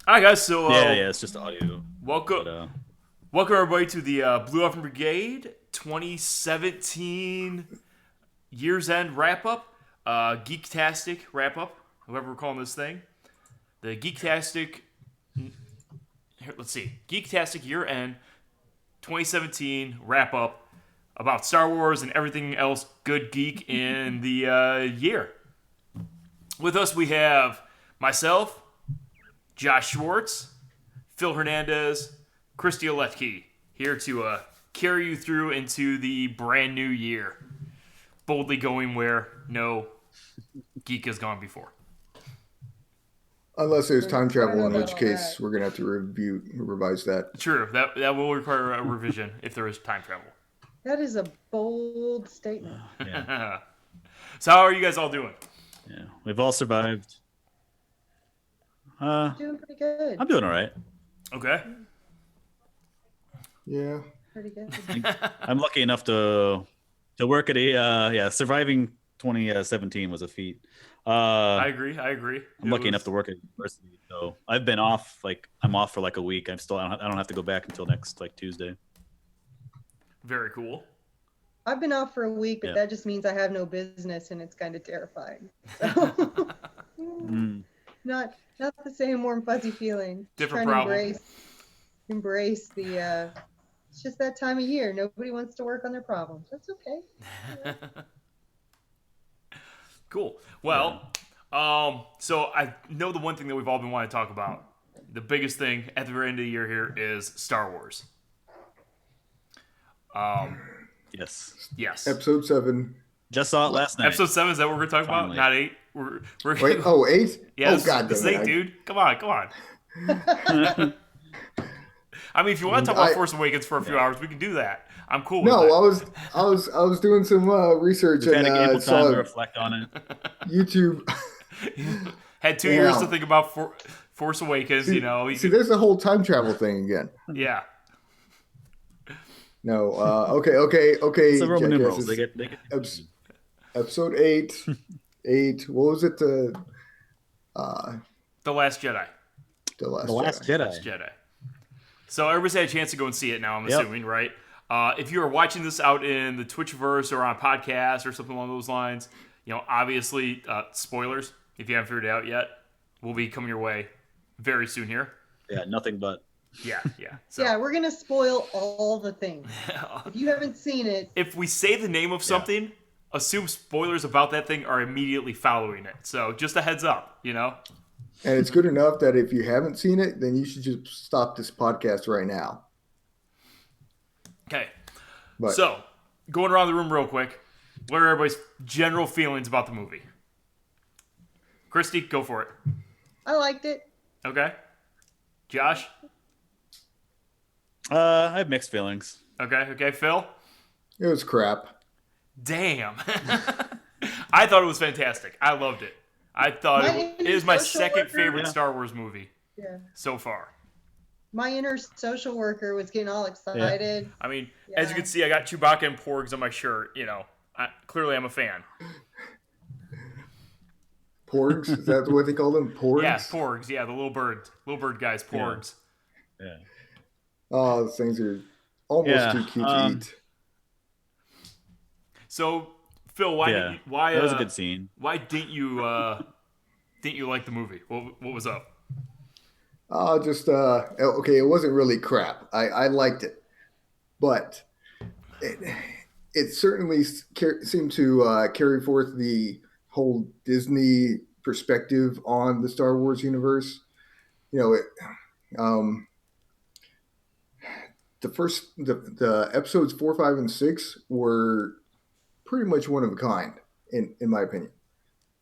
All right, guys. So, Yeah, it's just audio. welcome, But welcome everybody to the Blue Oven Brigade 2017 year's end wrap up, Geektastic wrap up, whoever we're calling this thing. The Geektastic, here, let's see, Geektastic year end 2017 wrap up about Star Wars and everything else good geek in the year. With us, we have myself, Josh Schwartz, Phil Hernandez, Christy Oletke, here to carry you through into the brand new year, boldly going where no geek has gone before. Unless there's time I don't travel, know in about which all case that. we're gonna have to revise that. True, that will require a revision if there is time travel. That is a bold statement. yeah, So how are you guys all doing? yeah, we've all survived. Doing pretty good. I'm doing all right. Okay. Yeah. Pretty good. I'm lucky enough to work at a surviving 2017 was a feat. I agree. I'm lucky enough to work at university, so I've been off. Like I'm off for like a week. I don't have to go back until next like Tuesday. Very cool. I've been off for a week, but Yeah. that just means I have no business, and it's kind of terrifying. So, not the same warm fuzzy feeling. Just Different trying to problem. embrace the. It's just that time of year. Nobody wants to work on their problems. That's okay. Cool. Well, so I know the one thing that we've all been wanting to talk about. The biggest thing at the very end of the year here is Star Wars. Yes, Yes. Episode 7. just saw it last night. Episode 7, is that what we're talking Finally. about? Not 8? We're Wait, oh, 8? yes, Oh, God this is damn 8, it. dude. Come on. I mean, if you want to talk about Force Awakens for a few hours, we can do that. I'm cool with No, that. I was doing some research We've had and ample time saw to reflect on it. YouTube. Had 2 years to Damn. think about Force Awakens, See, you know. see, there's the whole time travel thing again. Yeah. No, okay. It's the Roman Jackass, numerals. it's They get eps- Episode 8. 8. What was it? The Last Jedi. The Last the Last Jedi. Jedi. Last Jedi. So everybody's had a chance to go and see it now, I'm Yep. assuming, right? If you are watching this out in the Twitchverse or on podcast or something along those lines, you know, obviously, spoilers, if you haven't figured it out yet, will be coming your way very soon here. Yeah, nothing but. Yeah. So, Yeah, we're gonna spoil all the things. If you haven't seen it, if we say the name of something, assume spoilers about that thing are immediately following it. So just a heads up, you know? And it's good enough that if you haven't seen it, then you should just stop this podcast right now. Okay. But So, going around the room real quick, what are everybody's general feelings about the movie? Christy, go for it. I liked it. Okay. Josh? I have mixed feelings. Okay. Phil? it was crap. Damn. I thought it was fantastic. I loved it. I thought My it is my social second worker- favorite Yeah. Star Wars movie Yeah. so far. My inner social worker was getting all excited. I mean, as you Yeah. can see, I got Chewbacca and Porgs on my shirt. You know, clearly I'm a fan. Porgs? Is that what they call them? Porgs? Yeah, Porgs. Yeah, the little bird guys, Porgs. Yeah. Oh, those things are almost Yeah, too cute to eat. So, Phil, why Yeah. didn't you, why That was a good scene. why didn't you like the movie? What was up? Okay, it wasn't really crap. I liked it, but it certainly seemed to carry forth the whole Disney perspective on the Star Wars universe. You know, the episodes 4, 5, and 6 were pretty much one of a kind in my opinion,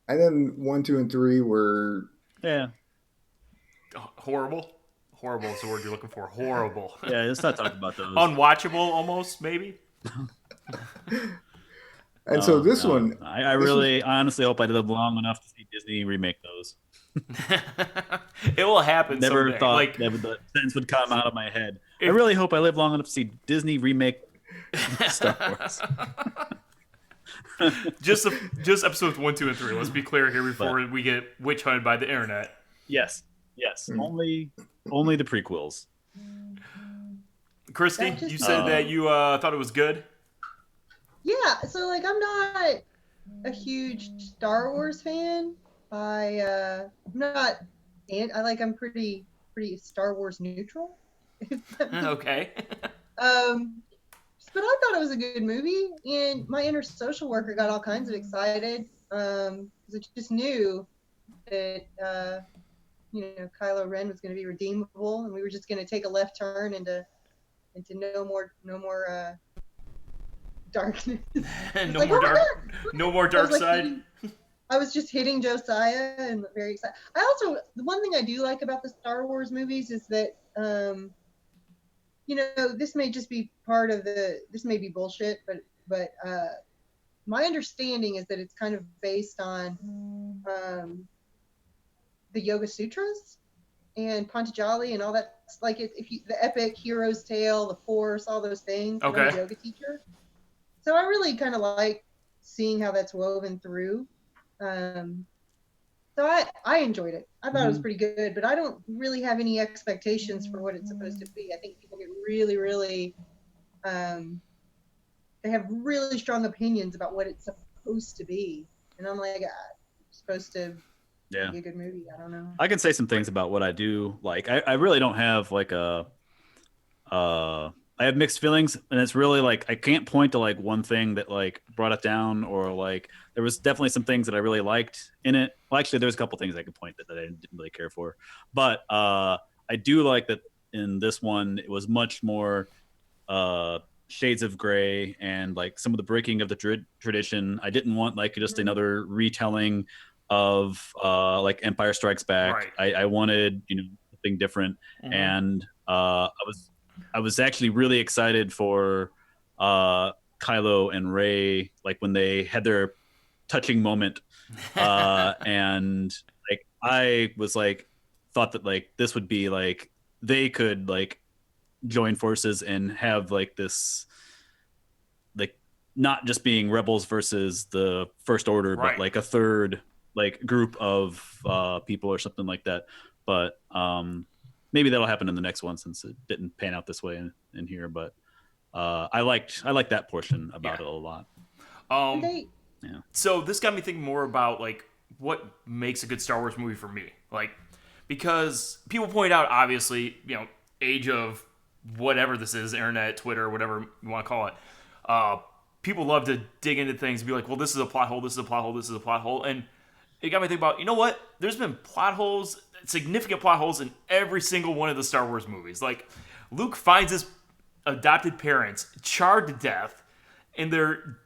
and then 1, 2, and 3 were. Yeah. Horrible is the word you're looking for. Horrible. Yeah, let's not talk about those. Unwatchable, almost maybe. And so this No. one, I really honestly hope I live long enough to see Disney remake those. It will happen Never someday. thought Like, that the sentence would come out of my head. I If- really hope I live long enough to see Disney remake Star Wars. just episodes 1, 2, and 3. Let's be clear here before we get witch hunted by the internet. Yes. Yes, Hmm. only the prequels. Christy, That just you said that you thought it was good. Yeah, so like I'm not a huge Star Wars fan. I'm not, and I'm pretty Star Wars neutral. Okay. um, but I thought it was a good movie, and my inner social worker got all kinds of excited because it just knew that Kylo Ren was going to be redeemable, and we were just going to take a left turn into no more darkness. It's No like, more oh my dark. god! No more I was dark like side. hitting, I was just hitting Josiah and very excited. The one thing I do like about the Star Wars movies is that this may just be this may be bullshit, but my understanding is that it's kind of based on the Yoga Sutras and Pantajali and all that. Like if you the epic hero's tale, the Force, all those things. And I'm a Okay. yoga teacher, so I really kind of like seeing how that's woven through. Um, so I enjoyed it. I thought it was Mhm. pretty good, but I don't really have any expectations for what it's supposed to be. I think people get really, really, they have really strong opinions about what it's supposed to be, and I'm like, it's supposed to Yeah. be a good movie. I don't know. I can say some things about what I do like. I really don't have like a I have mixed feelings, and it's really like I can't point to like one thing that like brought it down, or like there was definitely some things that I really liked in it. Well, actually, there's a couple things I could point that I didn't really care for, but I do like that in this one it was much more uh, shades of gray and like some of the breaking of the tradition. I didn't want like just another retelling of like Empire Strikes Back. Right. I wanted something different, and I was actually really excited for Kylo and Rey, like when they had their touching moment, and like I was like thought that like this would be like they could like join forces and have like this like not just being rebels versus the First Order, but Right. like a third like group of people or something like that. But maybe that'll happen in the next one since it didn't pan out this way in here. But I liked that portion about Yeah. it a lot. Um. They Yeah. So this got me thinking more about like what makes a good Star Wars movie for me. Like because people point out obviously, age of whatever this is, internet, Twitter, whatever you want to call it. Uh, people love to dig into things and be like, well, this is a plot hole, this is a plot hole, this is a plot hole. And it got me thinking about, you know what? There's been plot holes, significant plot holes in every single one of the Star Wars movies. Like, Luke finds his adopted parents charred to death in their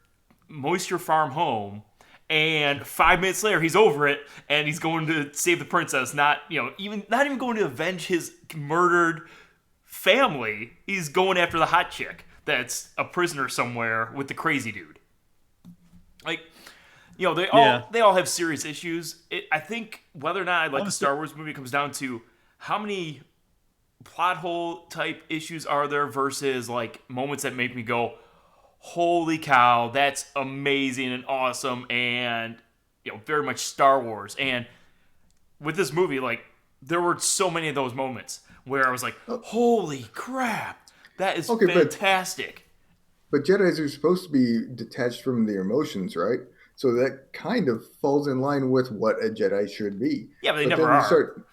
moisture farm home, and 5 minutes later he's over it and he's going to save the princess, not even going to avenge his murdered family. He's going after the hot chick that's a prisoner somewhere with the crazy dude. Like, they all have serious issues. I think whether or not I like a Star Wars movie comes down to how many plot hole type issues are there versus like moments that make me go, holy cow, that's amazing and awesome, and very much Star Wars. And with this movie, like, there were so many of those moments where I was like, holy crap, that is Okay, fantastic. But Jedi's are supposed to be detached from their emotions, right? So that kind of falls in line with what a Jedi should be. Yeah, but they But never then you are. start,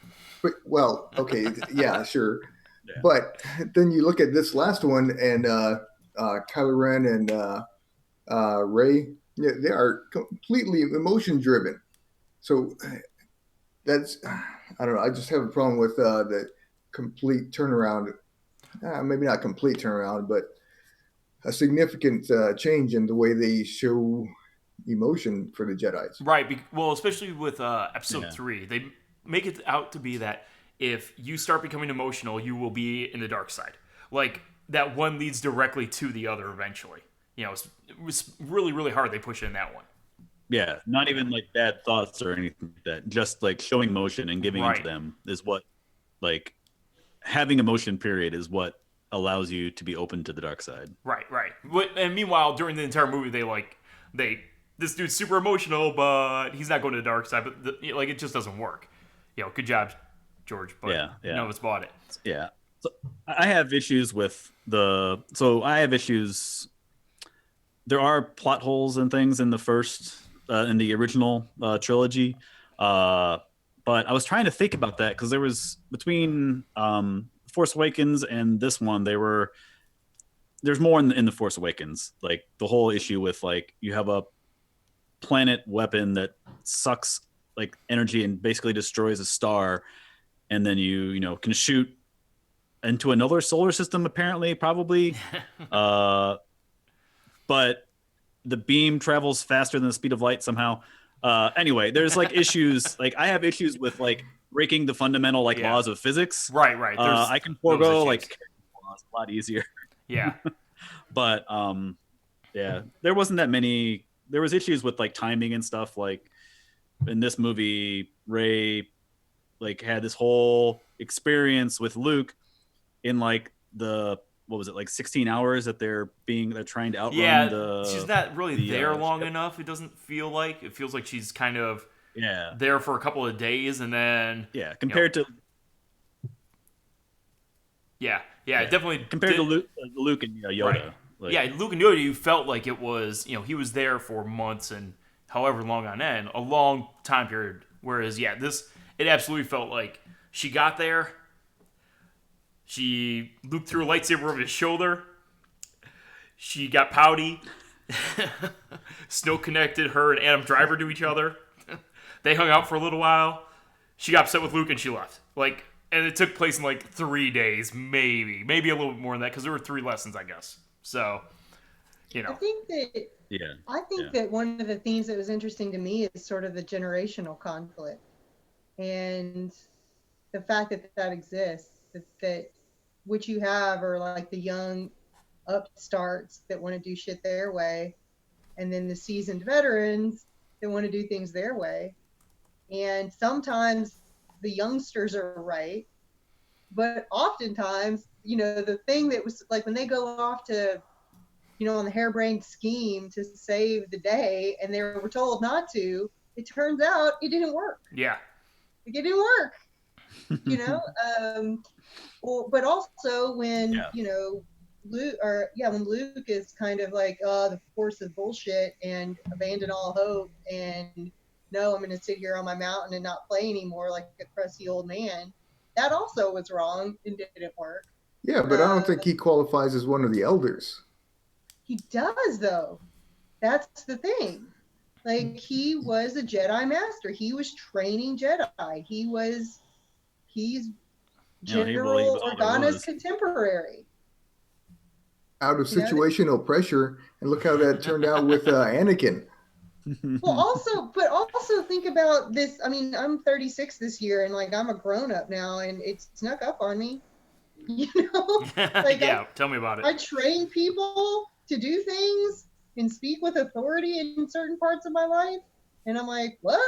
well, okay, yeah, sure. Yeah. But then you look at this last one, and Kylo Ren and Rey, they are completely emotion driven. So that's, I don't know. I just have a problem with the complete turnaround. Maybe not complete turnaround, but a significant change in the way they show emotion for the Jedi's. Right. Well, especially with episode Yeah. 3, they make it out to be that if you start becoming emotional, you will be in the dark side. Like, that one leads directly to the other eventually. It was really, really hard they push in that one. Yeah, not even like bad thoughts or anything like that. Just like showing emotion and giving into them is what, like, having emotion. Period is what allows you to be open to the dark side. Right. And meanwhile, during the entire movie, this dude's super emotional, but he's not going to the dark side. But it just doesn't work. Good job, George, but Yeah, yeah. none of us bought it. Yeah. So I have issues with I have issues. There are plot holes and things in the first, in the original trilogy. But I was trying to think about that because there was between Force Awakens and this one, there's more in the Force Awakens. Like the whole issue with like you have a planet weapon that sucks like energy and basically destroys a star, and then you know can shoot into another solar system apparently probably but the beam travels faster than the speed of light somehow. Anyway, there's like issues. Like I have issues with like breaking the fundamental like Yeah. laws of physics. Right. There's I can those forego issues. like laws a lot easier. Yeah. But yeah, there wasn't that many. There was issues with like timing and stuff. Like in this movie, Ray like had this whole experience with Luke in like the what was it like 16 hours that they're trying to outrun Yeah, the she's not really there long ship. enough. It doesn't feel like. It feels like she's kind of Yeah, there for a couple of days and then yeah. Compared to yeah, definitely compared to Luke and Yoda. Right. Like, yeah, Luke and Yoda, you felt like it was, he was there for months and however long on end, a long time period. Whereas, yeah, it absolutely felt like she got there, Luke threw a lightsaber over his shoulder, she got pouty, Snow connected her and Adam Driver to each other, they hung out for a little while, she got upset with Luke and she left. Like, and it took place in like 3 days, maybe a little bit more than that, because there were 3 lessons, I guess. So, I think that yeah. that one of the themes that was interesting to me is sort of the generational conflict and the fact that exists, that what you have are like the young upstarts that want to do shit their way, and then the seasoned veterans that want to do things their way. And sometimes the youngsters are right, but oftentimes, the thing that was like when they go off to, on the harebrained scheme to save the day and they were told not to, it turns out it didn't work. Yeah. Like, it didn't work, but also when, when Luke is kind of like, the Force is bullshit and abandon all hope and no, I'm going to sit here on my mountain and not play anymore like a crusty old man. That also was wrong and didn't work. Yeah, but I don't think he qualifies as one of the elders. He does, though. That's the thing. Like, he was a Jedi Master. He was training Jedi. He's General Organa's contemporary. Out of situational pressure, and look how that turned out with Anakin. Well, also think about this. I mean, I'm 36 this year, and like I'm a grown up now, and it snuck up on me. Like yeah, tell me about it. I train people to do things and speak with authority in certain parts of my life, and I'm like, what?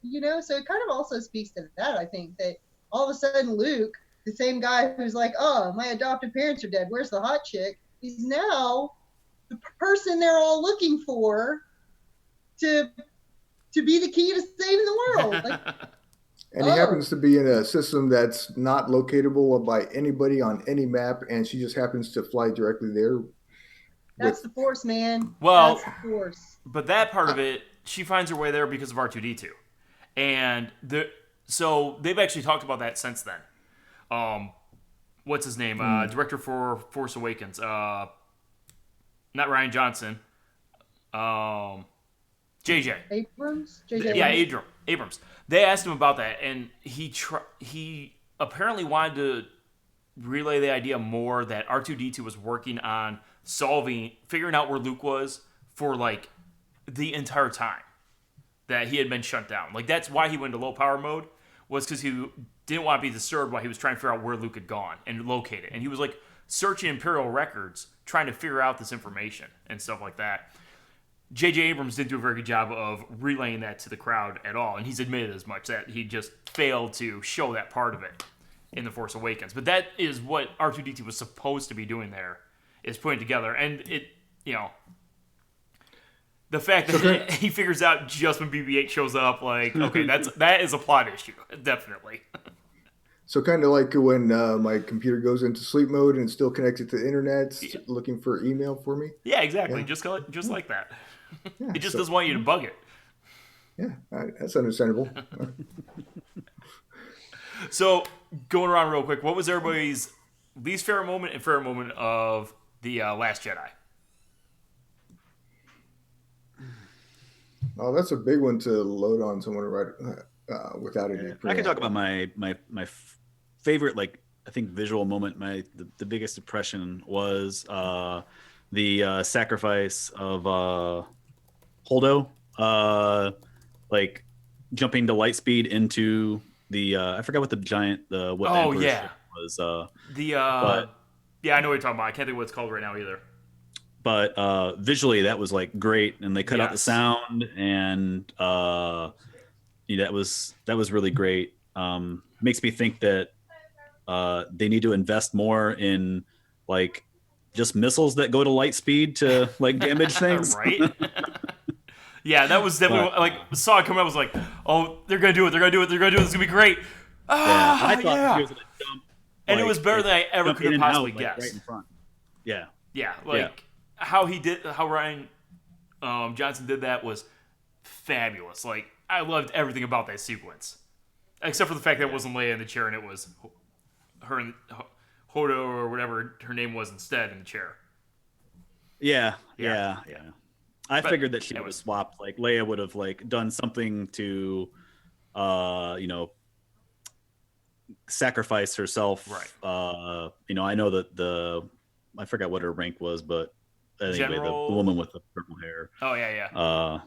So it kind of also speaks to that. I think that all of a sudden Luke, the same guy who's like, oh, my adopted parents are dead, where's the hot chick? He's now the person they're all looking for to be the key to saving the world. Like, and he happens to be in a system that's not locatable by anybody on any map, and she just happens to fly directly there. That's the Force, man. Well, that's the Force. But that part of it, she finds her way there because of R2-D2. And so they've actually talked about that since then. What's his name? Director for Force Awakens. Not Rian Johnson. JJ. Abrams? JJ Yeah, Abrams. They asked him about that, and he apparently wanted to relay the idea more that R2-D2 was working on figuring out where Luke was for like the entire time that he had been shut down. Like that's why he went into low power mode, was because he didn't want to be disturbed while he was trying to figure out where Luke had gone and locate it. And he was like searching Imperial records, trying to figure out this information and stuff like that. J.J. Abrams didn't do a very good job of relaying that to the crowd at all, and he's admitted as much, that he just failed to show that part of it in The Force Awakens. But that is what R2-D2 was supposed to be doing there, is putting together. And it, the fact that he figures out just when BB-8 shows up, like, okay, that is a plot issue, definitely. So kind of like when my computer goes into sleep mode and it's still connected to the internet, Yeah, looking for email for me. yeah, exactly. Yeah, Just like that. yeah. It just So doesn't want you to bug it. yeah, that's understandable. So going around real quick, what was everybody's least favorite moment and favorite moment of the Last Jedi? Oh, that's a big one to load on someone right without any I can talk preamble. about my favorite, like, I think visual moment. The biggest impression was the sacrifice of Holdo, like jumping to light speed into the I forgot what what the Oh Emperor's yeah, ship was, the but yeah, I know what you're talking about. I can't think of what it's called right now either. visually that was like great, and they cut out the Yes, sound, and yeah, that was really great. Makes me think that they need to invest more in like just missiles that go to light speed to like damage things. right. Yeah, that was But definitely like saw it come out. I was like, oh, they're gonna do it. They're gonna do it. They're gonna do it. It's gonna be great. yeah, I Ah, thought he yeah. was gonna And it was better than I ever jump could in have and possibly out like right guessed. in front. Yeah, Yeah, yeah, like how Ryan Johnson did that was fabulous. Like I loved everything about that sequence, except for the fact that it yeah, wasn't Leia in the chair and it was her and Hodo or whatever her name was instead in the chair. yeah, Yeah, yeah, yeah. yeah. I But figured that she it would have was swapped. Like Leia would have like done something to, you know, sacrifice right. herself. I know that I forgot what her rank was, but anyway, the General. woman with the purple hair, Oh yeah, yeah. uh,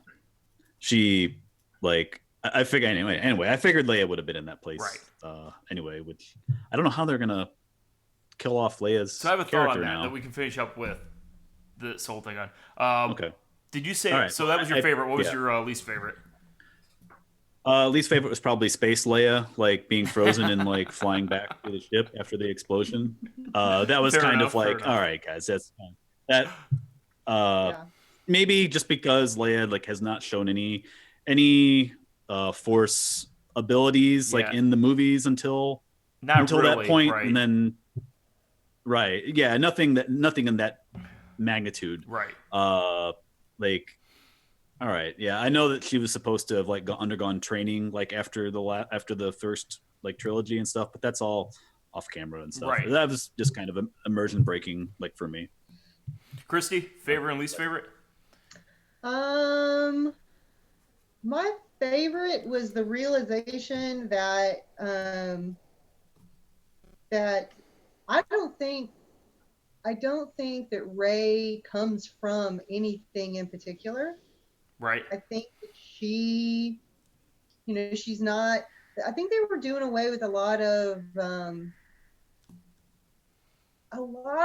she like I figured anyway. Anyway, I figured Leia would have been in that Right. place. Anyway, which I don't know how they're gonna kill off So I Leia's have a thought on character that now. we can finish up with this whole thing on. Okay, Did you all say right. so? Well, That was your favorite. What was yeah. your least favorite? Least favorite was probably Space Leia, like being frozen and like flying back to the ship after the explosion. That was Fair kind of enough. Fair like, all enough. right, guys, that's that. Uh, Yeah. Maybe just because Leia like has not shown any Force abilities like Yeah, in the movies not until that really. point, and Right. then right, yeah, nothing in that magnitude. Right. Like all right, yeah, I know that she was supposed to have like undergone training like after after the first like trilogy and stuff, but that's all off camera and stuff. Right. That was just kind of immersion breaking, like for me. Christy, favorite and least favorite? Um, my favorite was the realization that that I don't think that Ray comes from anything in particular. Right. I think that she's not. I think they were doing away with a lot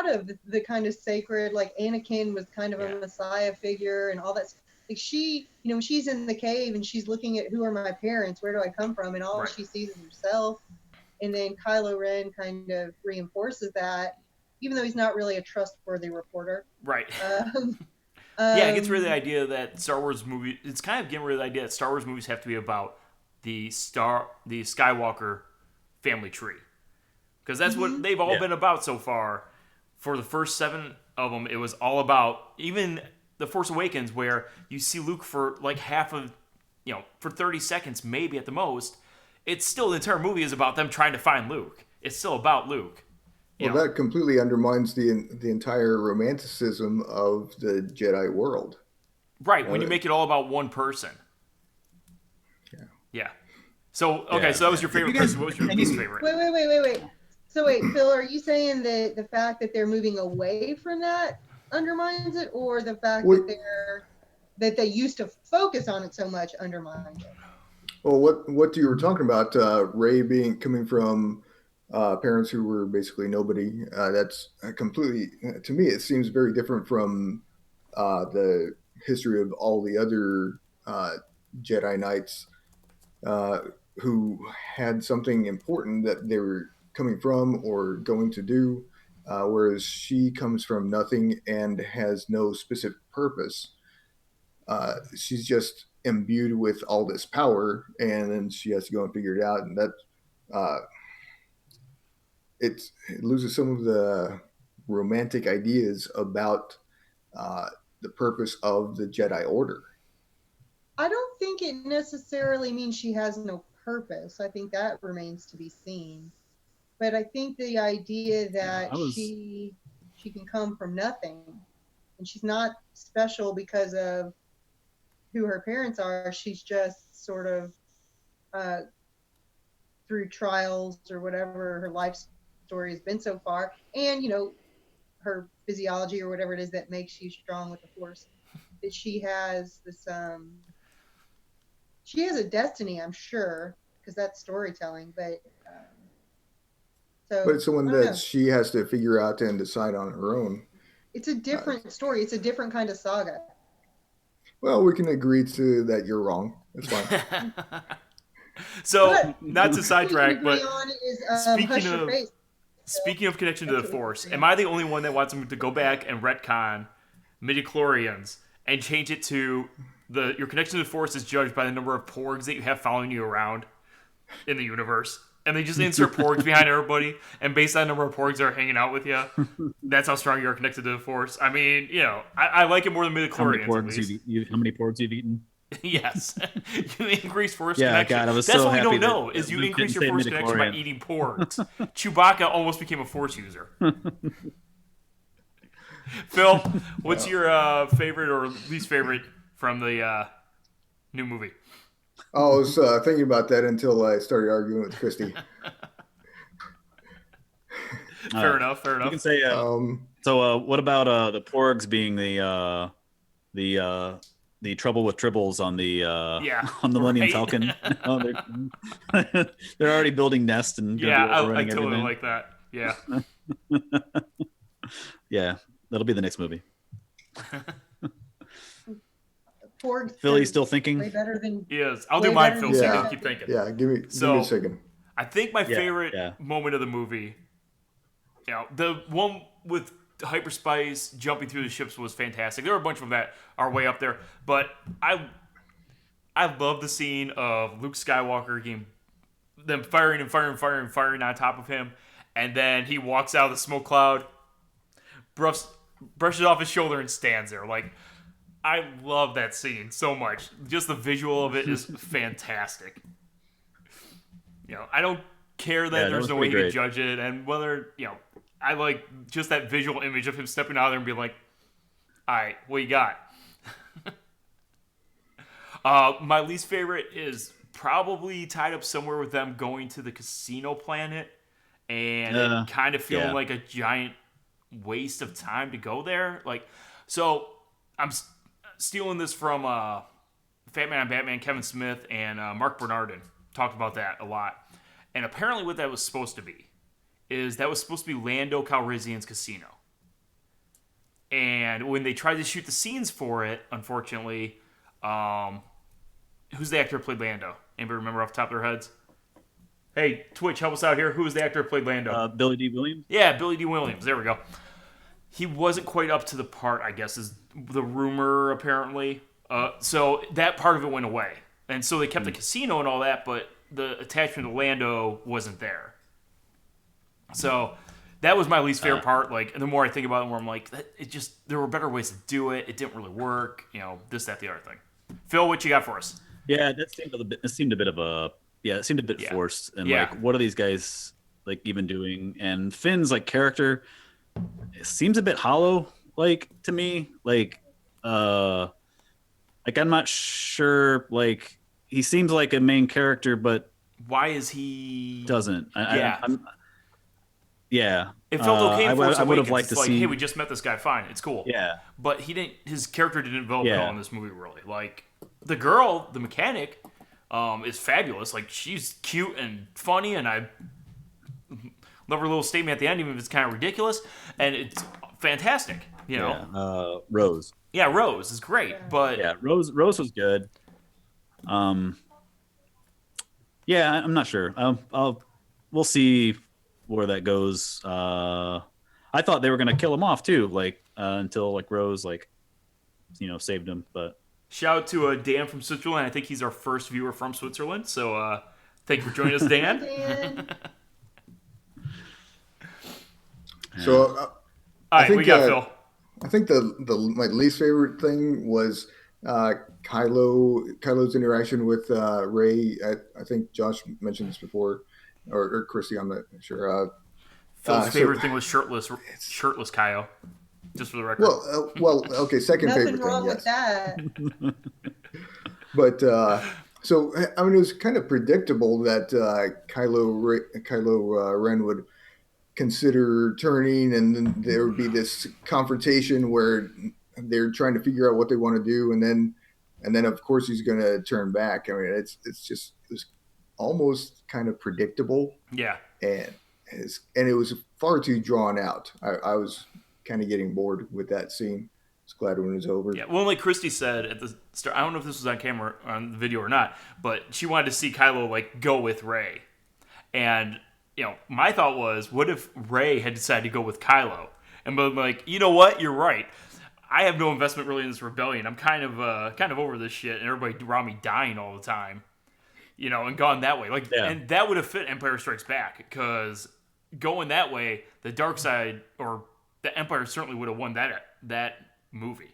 of the kind of sacred, like Anakin was kind of Yeah. a messiah figure and all that. Like when she's in the cave and she's looking at who are my parents, where do I come from, and all Right. she sees is herself. And then Kylo Ren kind of reinforces that, even though he's not really a trustworthy reporter. Right. Um, Yeah, it gets rid of the um, idea that Star Wars movie. It's kind of getting rid of the idea that Star Wars movies have to be about the Skywalker family tree, because that's what mhm. they've all Yeah, been about so far. For the first 7 of them, it was all about even the Force Awakens, where you see Luke for like half of, for 30 seconds, maybe at the most. It's still the entire movie is about them trying to find Luke. It's still about Luke. You Well, know, that completely undermines the entire romanticism of the Jedi world. right? When you Uh, make it all about one person. yeah. Yeah. So okay, yeah, so that yeah. was your Have you favorite, guys Chris. What was your and least you, favorite? Wait. So wait, Phil, are you saying that the fact that they're moving away from that undermines it, or the fact What, that they used to focus on it so much undermines it? well, what you were talking about, Ray being coming from parents who were basically nobody. That's completely to me. It seems very different from the history of all the other Jedi Knights uh, who had something important that they were coming from or going to do, whereas she comes from nothing and has no specific purpose. She's just imbued with all this power, and then she has to go and figure it out. And that uh, it loses some of the romantic ideas about the purpose of the Jedi Order. I don't think it necessarily means she has no purpose. I think that remains to be seen. But I think the idea Yeah, that she can come from nothing, and she's not special because of who her parents are. She's just sort of uh, through trials or whatever her life story has been so far, and her physiology or whatever it is that makes you strong with the Force. That she has this she has a destiny, I'm sure, because that's storytelling. But But it's the one I don't that know. she has to figure out and decide on her own. It's a different story. It's a different kind of saga. Well, we can agree to that you're wrong. That's fine. So, But not to we can sidetrack, agree but on is speaking Hush Your of Face. speaking of connection to the That's what we Force, agree am on. I the only one that wants him to go back and retcon midichlorians and change it to your connection to the Force is judged by the number of porgs that you have following you around in the universe? And they just insert porgs behind everybody, and based on the number of porgs that are hanging out with you, that's how strong you are connected to the Force. I mean, I like it more than How many midichlorians, at porgs least. how many porgs you've eaten? Yes. You increase Force Yeah, connection. God, I was That's so what we happy don't that- know, that is you Luke increase didn't your say Force connection by midichlorian. eating porgs. Chewbacca almost became a Force user. Phil, what's your favorite or least favorite from the new movie? I was thinking about that until I started arguing with Christy. Fair enough. You can say. So, what about the porgs being the trouble with tribbles on the Yeah, on the Millennium right. Falcon? They're already building nests and gonna Yeah, be I overrunning totally everything. like that. Yeah. Yeah, that'll be the next movie. Porgs Phil, you is still way thinking? better than Yes. I'll do Way mine, better Phil, than so you Yeah. can keep thinking. Yeah, give me So- a second. I think my Yeah, favorite yeah. moment of the movie, the one with hyperspice jumping through the ships was fantastic. There were a bunch of them that are way up there, but I love the scene of Luke Skywalker getting them firing on top of him, and then he walks out of the smoke cloud, brushes off his shoulder, and stands there. Like, I love that scene so much. Just the visual of it is fantastic. I don't care that Yeah, that there's was no way he pretty could great. judge it, and whether I like just that visual image of him stepping out there and being like, "All right, what you got?" My least favorite is probably tied up somewhere with them going to the casino planet and it kind of feeling yeah. like a giant waste of time to go there. Like, so I'm stealing this from Fat Man and Batman, Kevin Smith, and Mark Bernardin talked about that a lot. And apparently what that was supposed to be is that was supposed to be Lando Calrissian's casino. And when they tried to shoot the scenes for it, unfortunately, who's the actor who played Lando? Anybody remember off the top of their heads? Hey, Twitch, help us out here. Who was the actor who played Lando? Billy D. Williams. Yeah, Billy D. Williams. There we go. He wasn't quite up to the part, I guess, is the rumor, apparently. So that part of it went away. And so they kept the casino and all that, but the attachment to Lando wasn't there. So that was my least favorite part. Like, and the more I think about it, the more I'm like, there were better ways to do it. It didn't really work. This, that, the other thing. Phil, what you got for us? Yeah, that seemed a bit forced. And Yeah. like, what are these guys like even doing? And Finn's like character seems a bit hollow, like to me. Like I'm not sure. Like he seems like a main character, but Why is he... doesn't. Yeah. Yeah. It felt okay in Force I would have Awakens. liked to It's like, see. hey, we just met this guy, fine, it's cool. Yeah. But his character didn't develop at Yeah. all in this movie, really. Like, the girl, the mechanic, is fabulous. Like, she's cute and funny, and I love her little statement at the end, even if it's kind of ridiculous. And it's fantastic, Yeah. Rose. Yeah, Rose is great, but... Yeah, Rose was good. Yeah, I'm not sure. We'll see where that goes. I thought they were gonna kill him off too, like until like Rose saved him. But Shout out to Dan from Switzerland. I think he's our first viewer from Switzerland. So thank you for joining us, Dan. Dan. So All I right, we think got Phil. I think the my least favorite thing was Kylo's interaction with Ray. I think Josh mentioned this before, or Chrissy. I'm not sure. Phil's So favorite thing was shirtless Kyle. Just for the record. well, okay. Second Nothing favorite wrong thing, with yes. that. But so I mean, it was kind of predictable that Kylo Ren would consider turning, and then there would be this confrontation where they're trying to figure out what they want to do, and then of course he's going to turn back. I mean, it was almost kind of predictable, Yeah. and it was far too drawn out. I was kind of getting bored with that scene. I was glad when it was over. Yeah. Well, like Christy said at the start, I don't know if this was on camera on the video or not, but she wanted to see Kylo like go with Rey. And, my thought was, what if Rey had decided to go with Kylo? And I'm like, you know what? You're right. I have no investment really in this rebellion. I'm kind of over this shit, and everybody around me dying all the time, and gone that way. Like, Yeah. and that would have fit Empire Strikes Back, because going that way, the dark side or the Empire certainly would have won that movie.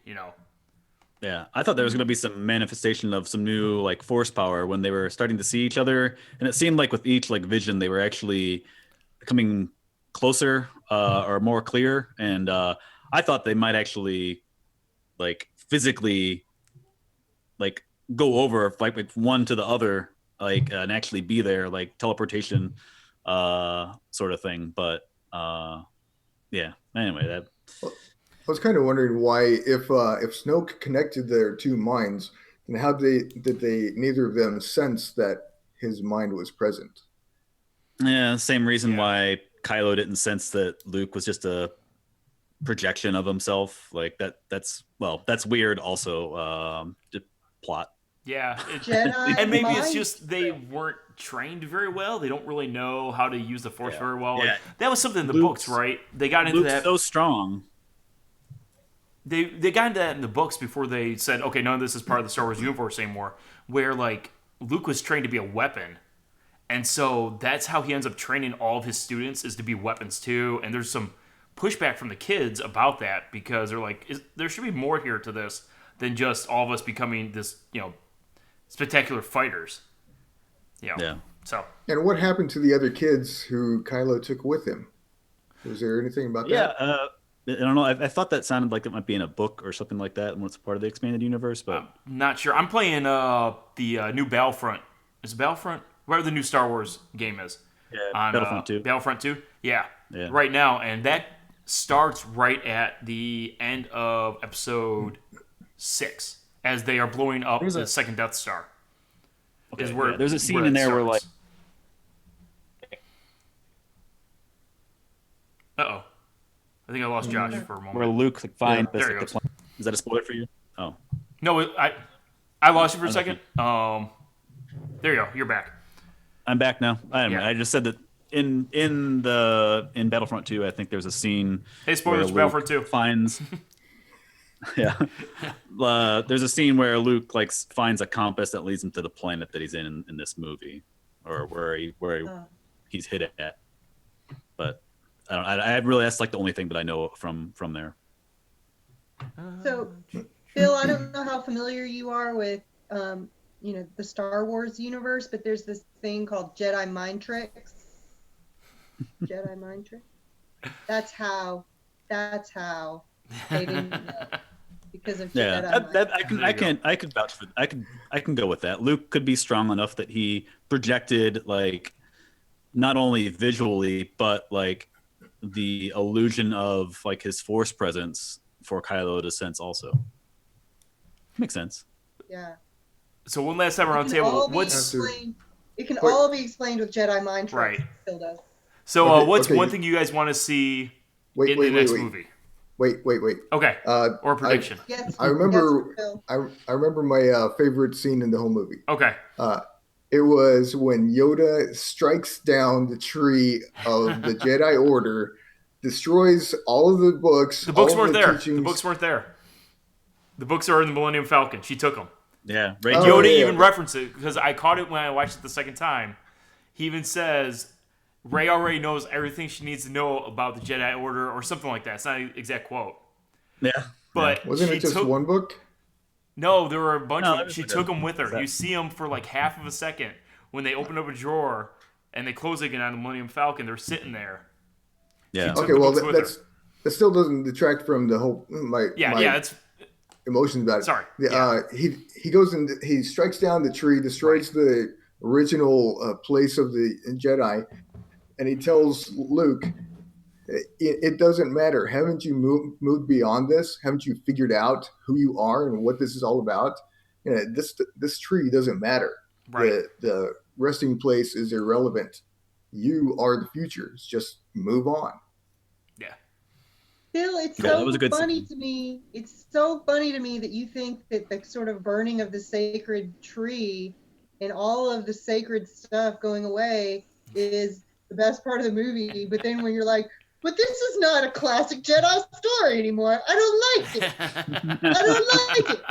Yeah, I thought there was going to be some manifestation of some new like force power when they were starting to see each other, and it seemed like with each like vision they were actually coming closer or more clear. And I thought they might actually like physically like go over like one to the other, like and actually be there, like teleportation sort of thing. But yeah, anyway, that I was kind of wondering why, if Snoke connected their two minds, then how did they neither of them sense that his mind was present? yeah, same reason Yeah. why Kylo didn't sense that Luke was just a projection of himself. Like that's weird. Also, just plot. Yeah. Jedi And maybe it's mind just they weren't trained very well. They don't really know how to use the Force Yeah. very well. Yeah. Like, that was something in the Luke's- books, right? They got into Luke's that. so strong. They got into that in the books before they said, okay, none of this is part of the Star Wars universe anymore. Where like Luke was trained to be a weapon, and so that's how he ends up training all of his students, is to be weapons too. And there's some pushback from the kids about that, because they're like, there should be more here to this than just all of us becoming this, spectacular fighters. Yeah. So And what happened to the other kids who Kylo took with him? Was there anything about Yeah. that? I don't know. I thought that sounded like it might be in a book or something like that, and it's part of the expanded universe. But I'm not sure. I'm playing the new Battlefront. Is it Battlefront? Where the new Star Wars game is. yeah, On, Battlefront 2. Battlefront 2? Yeah. Yeah. Right now. And that starts right at the end of episode 6, as they are blowing up There's the a- second Death Star. Okay, Is where yeah, there's a scene it in there where like starts. Uh-oh. I think I lost Josh for a moment. where Luke like, finds there he like, goes. the plan. Is that a spoiler for you? Oh, No, I lost you for a second. There you go. You're back. I'm back now. Yeah. I just said that in Battlefront 2, I think there's a scene. Hey, spoilers where for Luke Battlefront 2. finds. Yeah, there's a scene where Luke like finds a compass that leads him to the planet that he's in this movie, or he's hit at. But I really that's like the only thing that I know from there. So, Phil, I don't know how familiar you are with, the Star Wars universe, but there's this thing called Jedi mind tricks. Jedi mind tricks. That's how they didn't know, because of Yeah, Jedi that, mind I can vouch for. I can go with that. Luke could be strong enough that he projected like not only visually but like the illusion of like his force presence for Kylo to sense also. Makes sense. Yeah. So one last time around the It can table, all be what's explained- It can Wait. all be explained with Jedi mind tricks. Right. Phil does. so Okay, what's okay. one thing you guys want to see Wait, in wait, the wait, next wait, movie? wait. Okay, or a prediction. Yes. I remember. Yes, Phil. I remember my favorite scene in the whole movie. Okay. It was when Yoda strikes down the tree of the Jedi Order, destroys all of the books. The books all of weren't there. teachings. The books weren't there. The books are in the Millennium Falcon. She took them. Yeah, right. Oh, Yoda yeah. even referenced it, because I caught it when I watched it the second time. He even says, Rey already knows everything she needs to know about the Jedi Order, or something like that. It's not an exact quote, Yeah. but Wasn't she it just took. one book? No, there were a bunch No, of that them. was She like took a them with her. set. You see them for like half of a second when they open up a drawer and they close it again on the Millennium Falcon. They're sitting there. Yeah. took Okay, the well books with her. that still doesn't detract from the whole my Yeah. It's emotions about it. sorry. He goes and he strikes down the tree, destroys the original place of the Jedi, and he tells Luke, it doesn't matter. Haven't you moved beyond this? Haven't you figured out who you are and what this is all about? You know, this tree doesn't matter. Right. The resting place is irrelevant. You are the future. It's just move on. Yeah. Phil, it's Yeah, that so was a good funny scene. to me. It's so funny to me that you think that the sort of burning of the sacred tree and all of the sacred stuff going away is the best part of the movie. But then when you're like, but this is not a classic Jedi story anymore. I don't like it. I don't like it.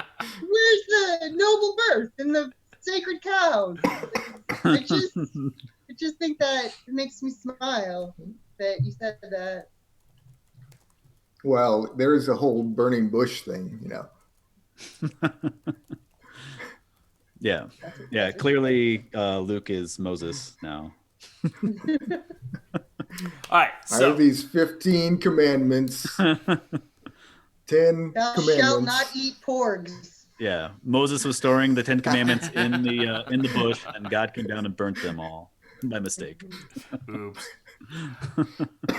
Where's the noble birth and the sacred cows? I just think that it makes me smile that you said that. Well, there is a whole burning bush thing, you know. Yeah. Yeah. Clearly, Luke is Moses now. All right. I So have these 15 commandments, 10 Thou commandments. shalt not eat porgs. Yeah. Moses was storing the 10 Commandments in the bush, and God came down and burnt them all by mistake. oops.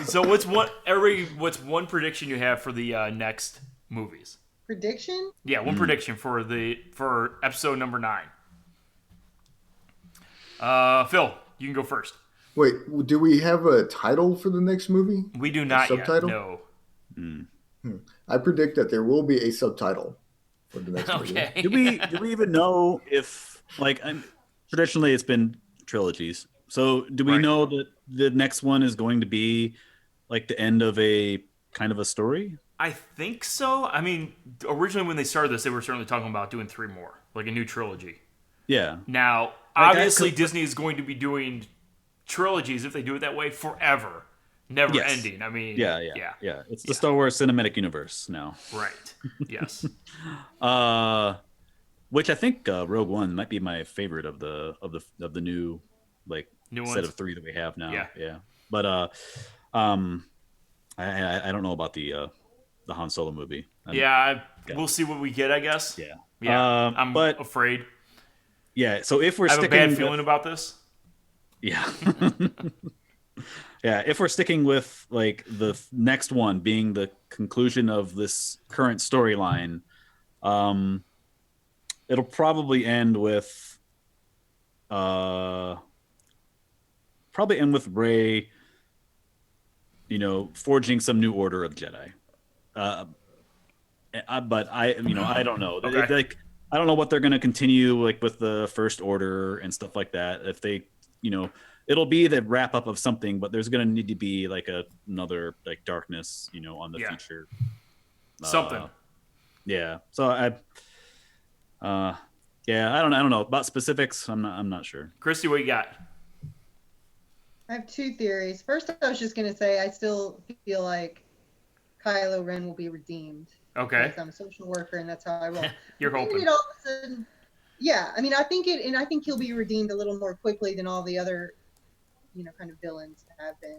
So what's one prediction you have for the next movies? Prediction? Yeah, one prediction for episode number 9. Phil, you can go first. Wait, do we have a title for the next movie? We do not yet. subtitle? No. I predict that there will be a subtitle for the next movie. Okay. Do we even know if traditionally it's been trilogies? So do we Right. know that the next one is going to be like the end of a kind of a story? I think so. I mean, originally when they started this, they were certainly talking about doing 3 more, like a new trilogy. Yeah. Now, Like, I obviously, could- Disney is going to be doing trilogies if they do it that way forever, never Yes. ending. I mean, Yeah. It's the Star Wars cinematic universe now. Right. Yes. Which I think Rogue One might be my favorite of the new New set ones? of 3 that we have now. Yeah. But I don't know about the Han Solo movie. We'll see what we get, I guess. Yeah. Yeah. I'm but afraid. yeah. So if we're I have a sticking bad with- feeling about this. Yeah. Yeah, if we're sticking with like the next one being the conclusion of this current storyline, it'll probably end with Rey, forging some new order of Jedi. But I don't know. Okay. I don't know what they're going to continue like with the First Order and stuff like that. If they, it'll be the wrap up of something, but there's going to need to be like another like darkness, on the Yeah. future. Something. Yeah. So I don't know about specifics. I'm not sure. Christy, what you got? I have 2 theories. First, I was just going to say I still feel like Kylo Ren will be redeemed. Okay. Because I'm a social worker and that's how I roll. You're And hoping. it all of a sudden, yeah, I mean, I think he'll be redeemed a little more quickly than all the other, kind of villains have been.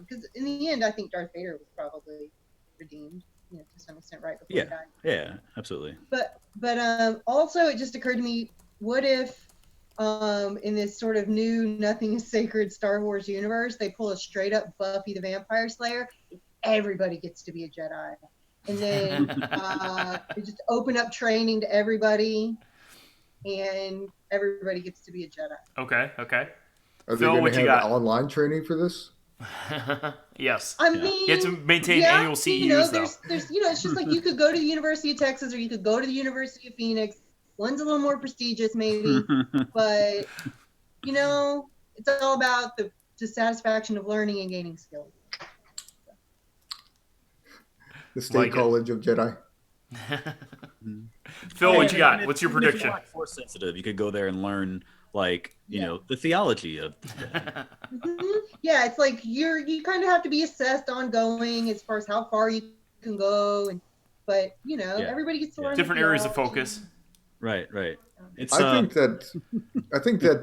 Because in the end, I think Darth Vader was probably redeemed, to some extent, right before he died. Yeah, absolutely. But also, it just occurred to me, what if in this sort of new Nothing is Sacred Star Wars universe, they pull a straight up Buffy the Vampire Slayer, everybody gets to be a Jedi. And then they just open up training to everybody, and everybody gets to be a Jedi. Okay. Are they Phil, going what to you have got? online training for this? Yes. I Yeah. mean, You have to maintain annual CEUs, though. there's, it's just like you could go to the University of Texas or you could go to the University of Phoenix. One's a little more prestigious, maybe, but it's all about the satisfaction of learning and gaining skills. The State Like it. College of Jedi. Phil, what you Yeah, got? and What's your even if prediction? you're not force sensitive, you could go there and learn like you know the theology of Yeah, it's like you kind of have to be assessed ongoing as far as how far you can go, and but Yeah. everybody gets to Yeah. learn Different the areas of theology. focus. right. It's I think that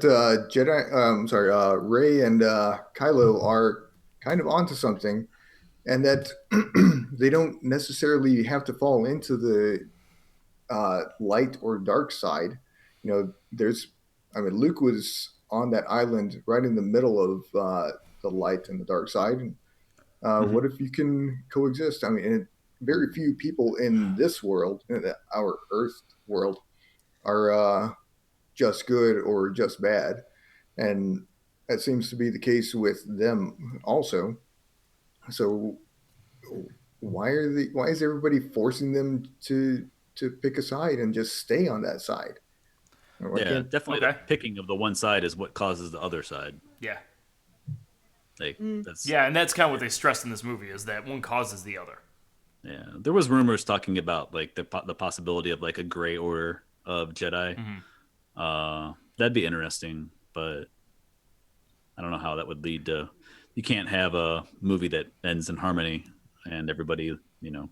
Jedi, sorry, Ray and Kylo are kind of onto something, and that they don't necessarily have to fall into the light or dark side. You know, I mean, Luke was on that island right in the middle of the light and the dark side. And, Mhm. what if you can coexist? I mean, very few people in this world, in our Earth world, are just good or just bad, and that seems to be the case with them also. So why is everybody forcing them to pick a side and just stay on that side? Or why Yeah, can't definitely the Okay. picking of the one side is what causes the other side. Yeah. Like Mm. that's Yeah, and that's kind of what they stress in this movie is that one causes the other. yeah. There was rumors talking about like the possibility of like a gray order of Jedi. Mhm. That'd be interesting, but I don't know how that would lead to. You can't have a movie that ends in harmony and everybody, you know,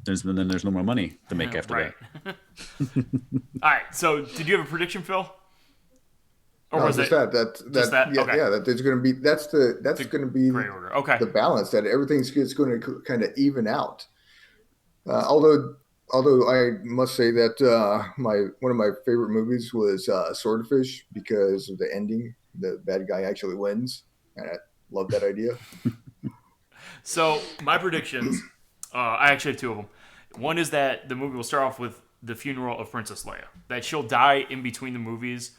there's no more money to make after Right. that. All right. So, did you have a prediction, Phil? Or no, was just it that that? yeah, Okay. yeah, that there's going to be that's going to be Gray order. Okay. the balance, that everything's just going to kind of even out. Although I must say that my one of my favorite movies was Swordfish, because of the ending. The bad guy actually wins, and I love that idea. So, my predictions, I actually have two of them. One is that the movie will start off with the funeral of Princess Leia. That she'll die in between the movies,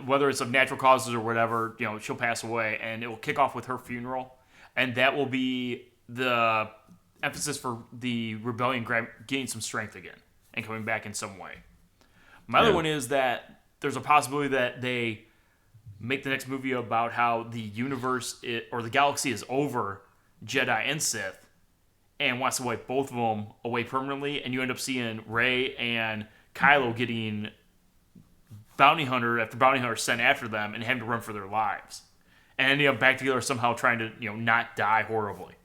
whether it's of natural causes or whatever. You know, she'll pass away, and it will kick off with her funeral, and that will be the emphasis for the rebellion gaining some strength again and coming back in some way. My other Yeah. one is that there's a possibility that they make the next movie about how the universe or the galaxy is over Jedi and Sith and wants to wipe both of them away permanently, and you end up seeing Rey and Kylo getting bounty hunter after bounty hunter sent after them and having to run for their lives, and ending up back together somehow trying to not die horribly.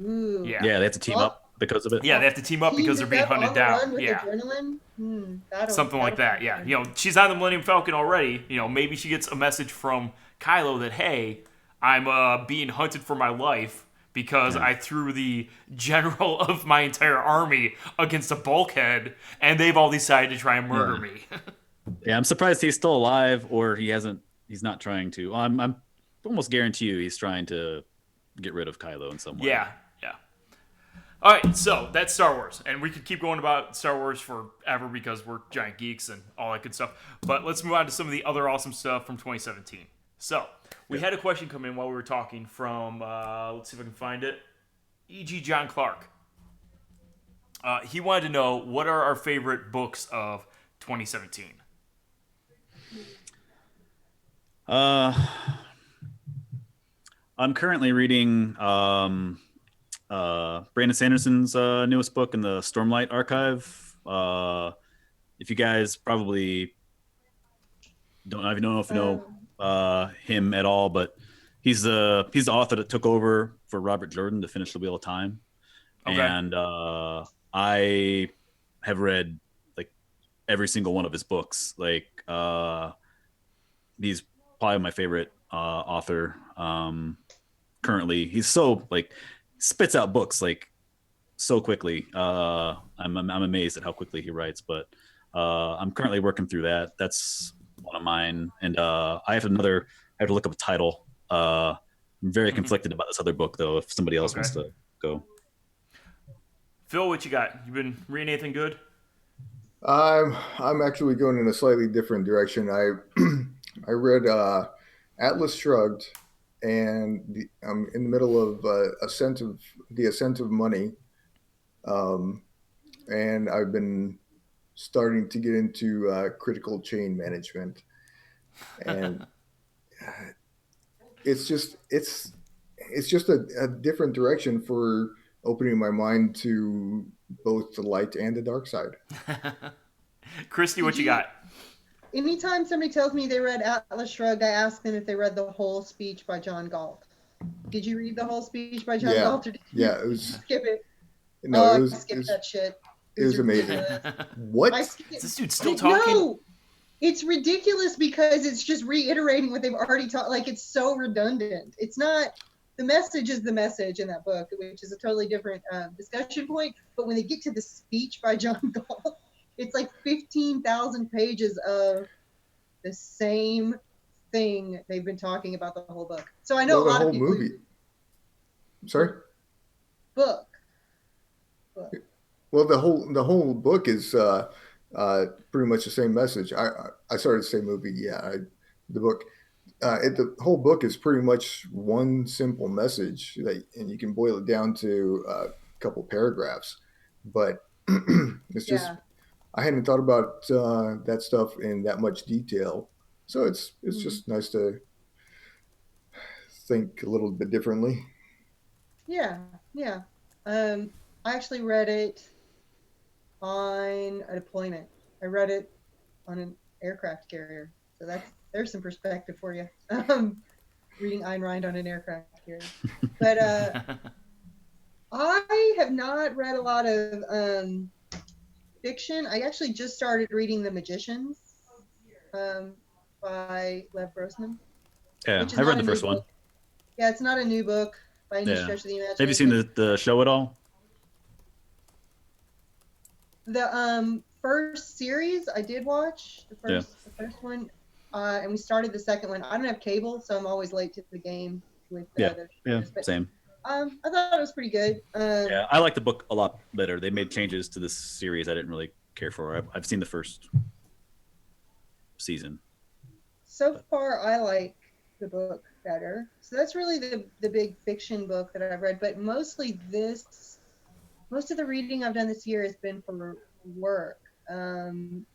Ooh. Yeah, Yeah, they have to team up because of it. yeah, they have to team up because they're Teamed being up hunted on the down. run with Yeah, adrenaline. something like that. be Yeah, fun. she's on the Millennium Falcon already. Maybe she gets a message from Kylo that, hey, I'm being hunted for my life because Yeah. I threw the general of my entire army against a bulkhead, and they've all decided to try and murder Yeah. me. Yeah, I'm surprised he's still alive, or he hasn't. He's not trying to. I'm almost guarantee you he's trying to get rid of Kylo in some way. Yeah, yeah. All right, so that's Star Wars, and we could keep going about Star Wars forever because we're giant geeks and all that good stuff. But let's move on to some of the other awesome stuff from 2017. So we had a question come in while we were talking from, let's see if I can find it, E.G. John Clark. He wanted to know what are our favorite books of 2017. I'm currently reading Brandon Sanderson's newest book in the Stormlight Archive. If you guys probably don't know if you know him at all, but he's the author that took over for Robert Jordan to finish The Wheel of Time. Okay. And I have read like every single one of his books. Like he's probably my favorite author currently. He's so like spits out books like so quickly. I'm amazed at how quickly he writes. But I'm currently working through that. That's one of mine, and I have another. I have to look up a title. I'm very conflicted about this other book, though. If somebody else wants to go. Phil, what you got? You been reading anything good? I'm actually going in a slightly different direction. I read Atlas Shrugged, and I'm in the middle of the Ascent of Money, and I've been starting to get into critical chain management, and it's just a different direction for opening my mind to both the light and the dark side. Christy, what you got? anytime somebody tells me they read Atlas Shrugged, I ask them if they read the whole speech by John Galt. Did you read the whole speech by John Yeah, Galt, or did you yeah. It was skip it? no, Oh, it I was skipped that shit. it was amazing. ridiculous. I What? skipped. Is this dude still talking? No, it's ridiculous because it's just reiterating what they've already taught. Like, it's so redundant. It's not. The message is the message in that book, which is a totally different discussion point. But when they get to the speech by John Galt, it's like 15,000 pages of the same thing they've been talking about the whole book. So I know Well, a the lot whole of people. movie. Sorry. Book. Well, the whole book is pretty much the same message. I started the same movie. Yeah, the book. The whole book is pretty much one simple message that, and you can boil it down to a couple paragraphs. But it's just Yeah. I hadn't thought about that stuff in that much detail, so it's just nice to think a little bit differently. Yeah. Yeah. I actually read it on a deployment. I read it on an aircraft carrier. So there's some perspective for you. Reading Ayn Rand on an aircraft carrier. But I have not read a lot of fiction. I actually just started reading The Magicians by Lev Grossman. Yeah, Which is I not read a the new first one. book. Yeah, it's not a new book by any Yeah. stretch of the imagination. Have you seen the show at all? The first series I did watch the first one, and we started the second one. I don't have cable, so I'm always late to the game with Yeah, the yeah, shows, but same. I thought it was pretty good. Yeah, I like the book a lot better. They made changes to this series I didn't really care for. I've seen the first season. So far, I like the book better. So that's really the big fiction book that I've read. But most of the reading I've done this year has been for work. And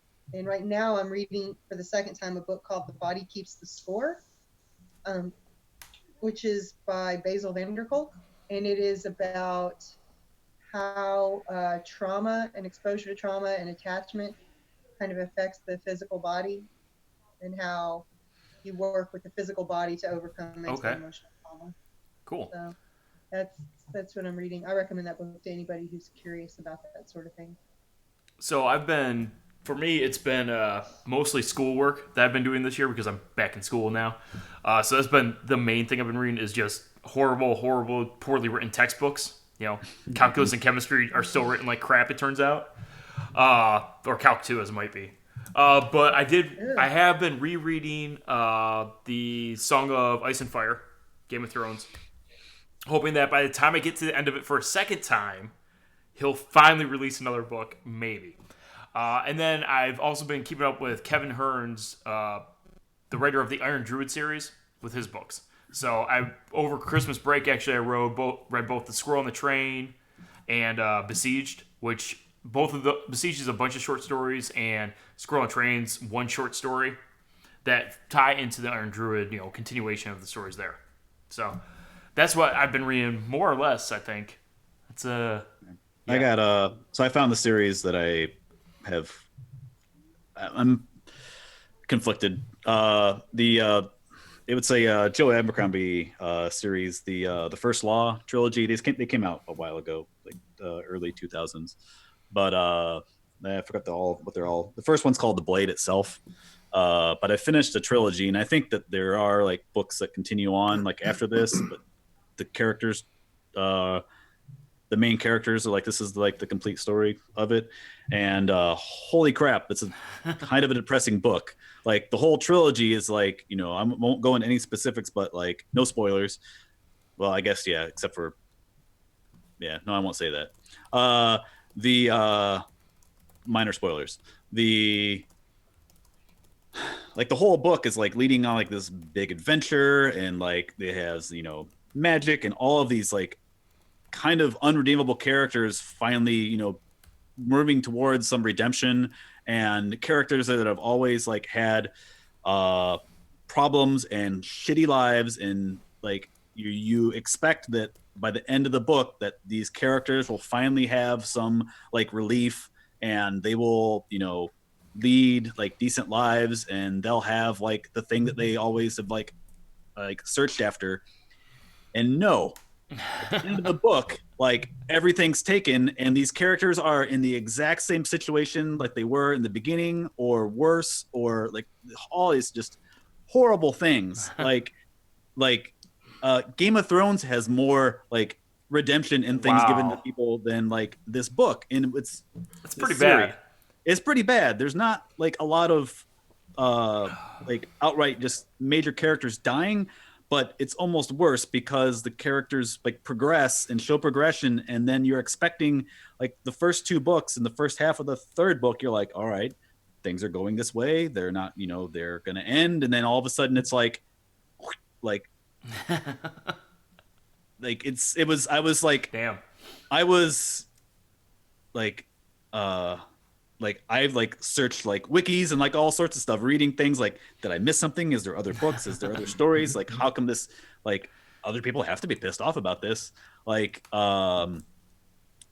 right now I'm reading for the second time a book called The Body Keeps the Score, which is by Basil Vanderkolk. And it is about how trauma and exposure to trauma and attachment kind of affects the physical body, and how you work with the physical body to overcome mental and emotional trauma. Cool. So that's what I'm reading. I recommend that book to anybody who's curious about that sort of thing. So for me, it's been mostly schoolwork that I've been doing this year because I'm back in school now. So that's been the main thing I've been reading, is just horrible, poorly written textbooks. You know, calculus and chemistry are still written like crap, it turns out. Or Calc 2 as it might be. But I have been rereading the Song of Ice and Fire, Game of Thrones, hoping that by the time I get to the end of it for a second time, he'll finally release another book, maybe. And then I've also been keeping up with Kevin Hearns, the writer of the Iron Druid series, with his books. So over Christmas break, actually, I read both The Squirrel on the Train and Besieged, which both of the Besieged is a bunch of short stories, and Squirrel on the Train's one short story that tie into the Iron Druid, continuation of the stories there. So that's what I've been reading, more or less, I think. It's a... I got so I found the series that I'm conflicted. It would say Joe Abercrombie series, the First Law trilogy. They came out a while ago, like early 2000s. But I forgot what they're all. The first one's called The Blade itself. But I finished the trilogy, and I think that there are like books that continue on like after this, but the characters the main characters are like, this is like the complete story of it. And holy crap, it's a kind of a depressing book. Like the whole trilogy is like, I won't go into any specifics, but like no spoilers. Well, I guess, yeah, except for, yeah, no, I won't say that. The minor spoilers. The whole book is like leading on like this big adventure, and like it has, magic and all of these like kind of unredeemable characters finally, moving towards some redemption, and characters that have always like had problems and shitty lives, and like you expect that by the end of the book that these characters will finally have some like relief, and they will, lead like decent lives, and they'll have like the thing that they always have like searched after. And no, at the end of the book, like everything's taken, and these characters are in the exact same situation like they were in the beginning, or worse, or like all these just horrible things. Like Game of Thrones has more like redemption and things given to Wow. people than like this book, and it's pretty series. bad. It's pretty bad. There's not like a lot of like outright just major characters dying, but it's almost worse because the characters like progress and show progression, and then you're expecting like the first two books and the first half of the third book, you're like, all right, things are going this way. They're not, they're gonna end, and then all of a sudden it's like like it was I was like Damn. I was like I've like searched like wikis and like all sorts of stuff, reading things like, did I miss something? Is there other books? Is there other stories? Like, how come this, like, other people have to be pissed off about this? Like,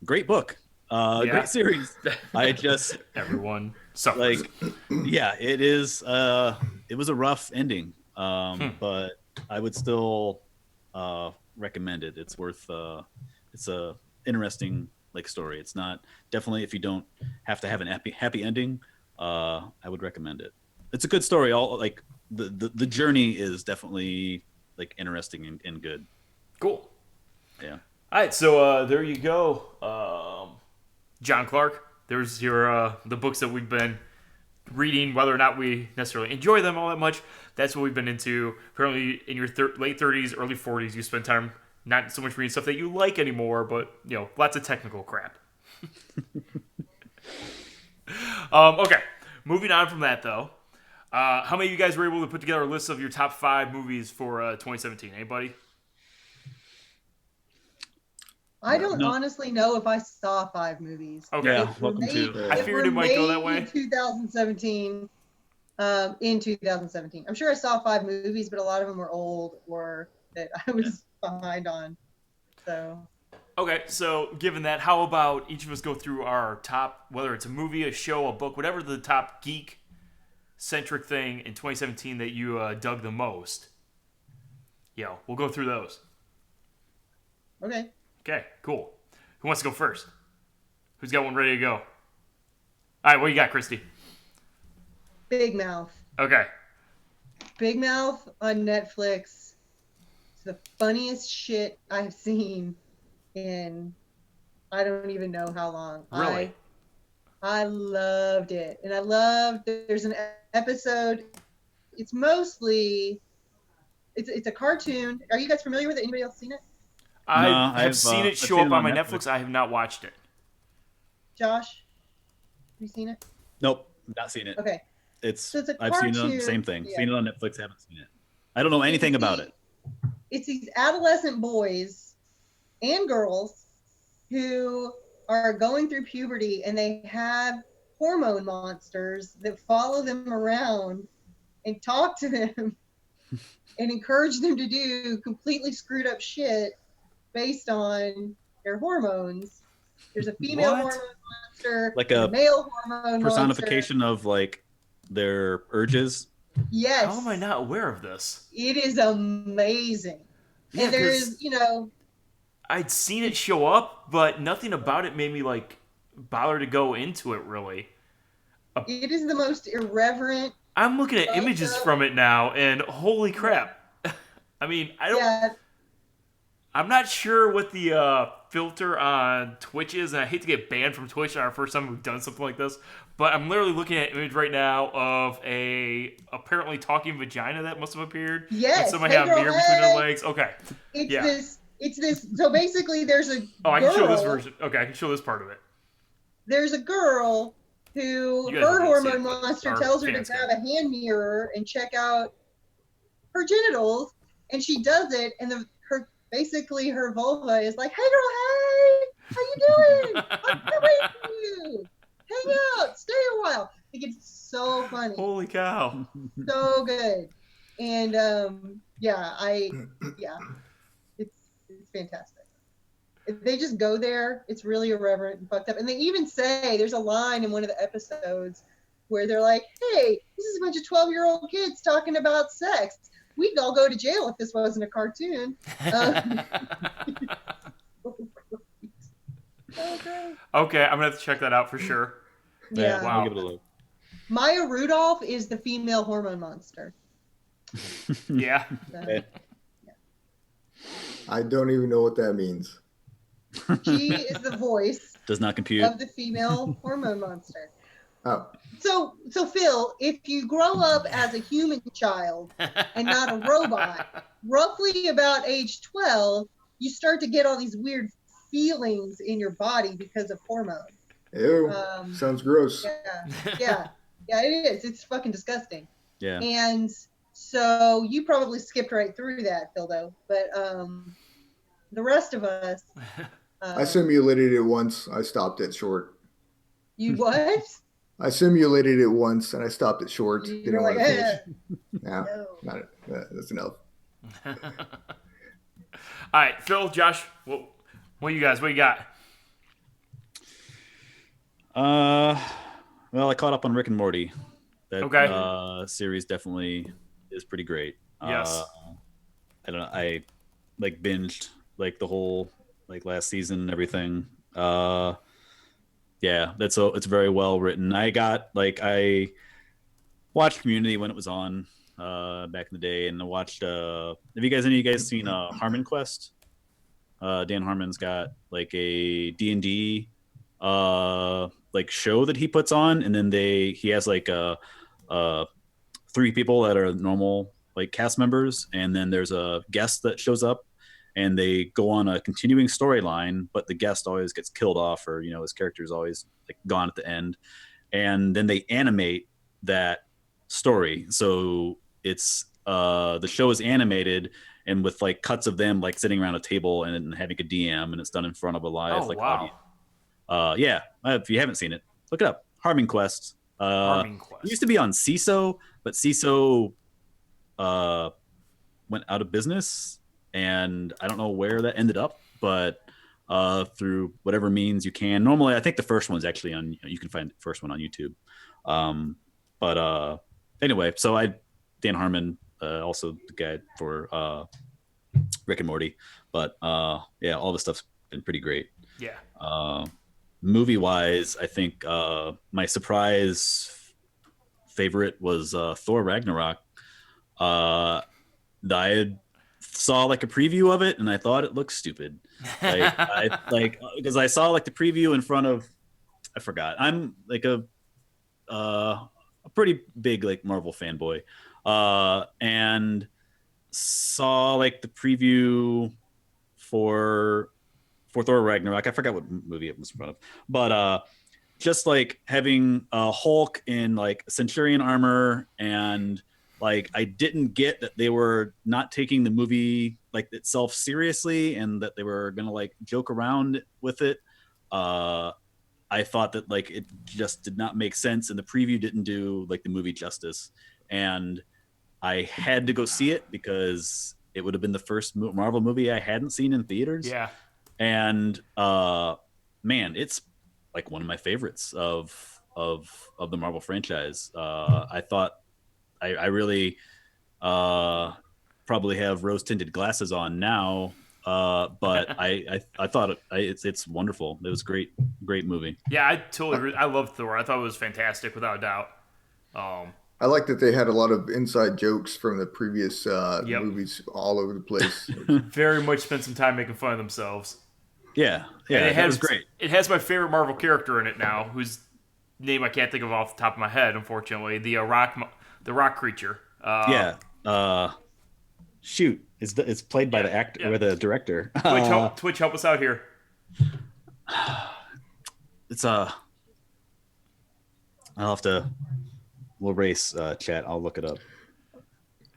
great book, great series. I just everyone suffers. like, yeah, it is. It was a rough ending, but I would still recommend it. It's worth. It's a interesting like story. It's not, definitely, if you don't have to have an happy ending, I would recommend it. It's a good story. All like the journey is definitely like interesting and good. Cool. Yeah. All right, so there you go, John Clark. There's your the books that we've been reading, whether or not we necessarily enjoy them all that much. That's what we've been into. Apparently, in your late 30s, early 40s, you spend time not so much reading stuff that you like anymore, but lots of technical crap. Okay, moving on from that though. How many of you guys were able to put together a list of your top 5 movies for 2017? Anybody? I don't No. honestly know if I saw 5 movies. Okay. Yeah, welcome to. I figured it might go that way. In 2017. In 2017, I'm sure I saw 5 movies, but a lot of them were old or that I was behind on. So. Okay, so given that, how about each of us go through our top, whether it's a movie, a show, a book, whatever the top geek-centric thing in 2017 that you dug the most. We'll go through those. Okay. Okay, cool. Who wants to go first? Who's got one ready to go? All right, what you got, Christy? Big Mouth. Okay. Big Mouth on Netflix. It's the funniest shit I've seen in I don't even know how long. Really? I loved it. And I loved there's an episode. It's mostly it's a cartoon. Are you guys familiar with it? Anybody else seen it? I've seen it show seen up it on on my Netflix. Netflix. I have not watched it. Josh? Have you seen it? Nope, not seen it. Okay. It's So it's a I've seen it on, cartoon. same thing. Yeah. Seen it on Netflix. Haven't seen it. I don't know anything about it. It's these adolescent boys and girls who are going through puberty, and they have hormone monsters that follow them around and talk to them and encourage them to do completely screwed up shit based on their hormones. There's a female What? hormone monster, Like and a a male hormone Personification of like their urges. monster. Yes. How am I not aware of this? It is amazing. Yeah, And there 'cause is, you know, I'd seen it show up, but nothing about it made me like bother to go into it really. it is the most irreverent. I'm looking at images from it now, and holy crap! I mean, Yeah, I'm not sure what the filter on Twitch is, and I hate to get banned from Twitch on our first time we've done something like this. But I'm literally looking at an image right now of a apparently talking vagina that must have appeared. yes. And somebody Hey, had a girl, mirror between hey. their legs. Okay. It's Yeah. this. So basically, there's a Oh, I can show this girl- version. Okay, I can show this part of it. There's a girl who You guys her won't see hormone it, but monster our tells her to fans grab can. a hand mirror and check out her genitals, and she does it, and basically her vulva is like, "Hey, girl, hey, how you doing? I'm waiting for you. Hang out, stay a while." Like, it's so funny. Holy cow! So good. And it's fantastic. They just go there. It's really irreverent and fucked up. And they even say there's a line in one of the episodes where they're like, hey, this is a bunch of 12-year-old kids talking about sex. We'd all go to jail if this wasn't a cartoon. Okay. Okay, I'm gonna have to check that out for sure. Yeah. Wow. I'll give it a look. Maya Rudolph is the female hormone monster. Yeah. So, Okay. I don't even know what that means. she is the voice Does not compute. of the female hormone monster. Oh, So Phil, if you grow up as a human child and not a robot, roughly about age 12, you start to get all these weird feelings in your body because of hormones. ew. Sounds gross. Yeah, it is. It's fucking disgusting. Yeah. And so you probably skipped right through that, Phildo. But the rest of us, I simulated it once. I stopped it short. you what? I simulated it once and I stopped it short. You Didn't were want like, to finish. Yeah, no. that's enough. All right, Phil, Josh, what you guys? What you got? Well, I caught up on Rick and Morty. That Okay. Series definitely is pretty great. Yes. I don't know. I like binged like the whole like last season and everything. Yeah, it's very well written. I watched Community when it was on back in the day, and I watched. Have any of you guys seen Harmon Quest? Dan Harmon's got like a D&D like show that he puts on, and then he has like three people that are normal like cast members, and then there's a guest that shows up, and they go on a continuing storyline, but the guest always gets killed off, or his character is always like gone at the end, and then they animate that story. So it's the show is animated and with like cuts of them like sitting around a table and having a DM, and it's done in front of a live Wow. audience. Yeah, if you haven't seen it, look it up. Harmon Quest. Harmon Quest. It used to be on CISO, but CISO went out of business, and I don't know where that ended up, but through whatever means you can. Normally, I think the first one's actually on. You can find the first one on YouTube. But anyway, so Dan Harmon, also the guy for Rick and Morty, but yeah, all the stuff's been pretty great. Yeah. Movie wise, I think my surprise favorite was Thor Ragnarok. I saw like a preview of it and I thought it looked stupid. Because I saw like the preview in front of, I forgot. I'm like a pretty big like Marvel fanboy, and saw like the preview for Thor Ragnarok. I forgot what movie it was in front of, but just like having a Hulk in like Centurion armor, and like I didn't get that they were not taking the movie like itself seriously, and that they were gonna like joke around with it. I thought that like it just did not make sense, and the preview didn't do like the movie justice, and I had to go see it because it would have been the first Marvel movie I hadn't seen in theaters. Yeah. And man, it's like one of my favorites of the Marvel franchise. I thought I really probably have rose tinted glasses on now, but I thought it's wonderful. It was great movie. Yeah, I totally agree. I loved Thor. I thought it was fantastic, without a doubt. I like that they had a lot of inside jokes from the previous Yep. movies all over the place. Very much spent some time making fun of themselves. Yeah, And it that has was great. It has my favorite Marvel character in it now, whose name I can't think of off the top of my head, unfortunately. The rock creature. Shoot, it's played by the actor or the director. Twitch, help us out here. It's I'll have to. We'll race chat. I'll look it up.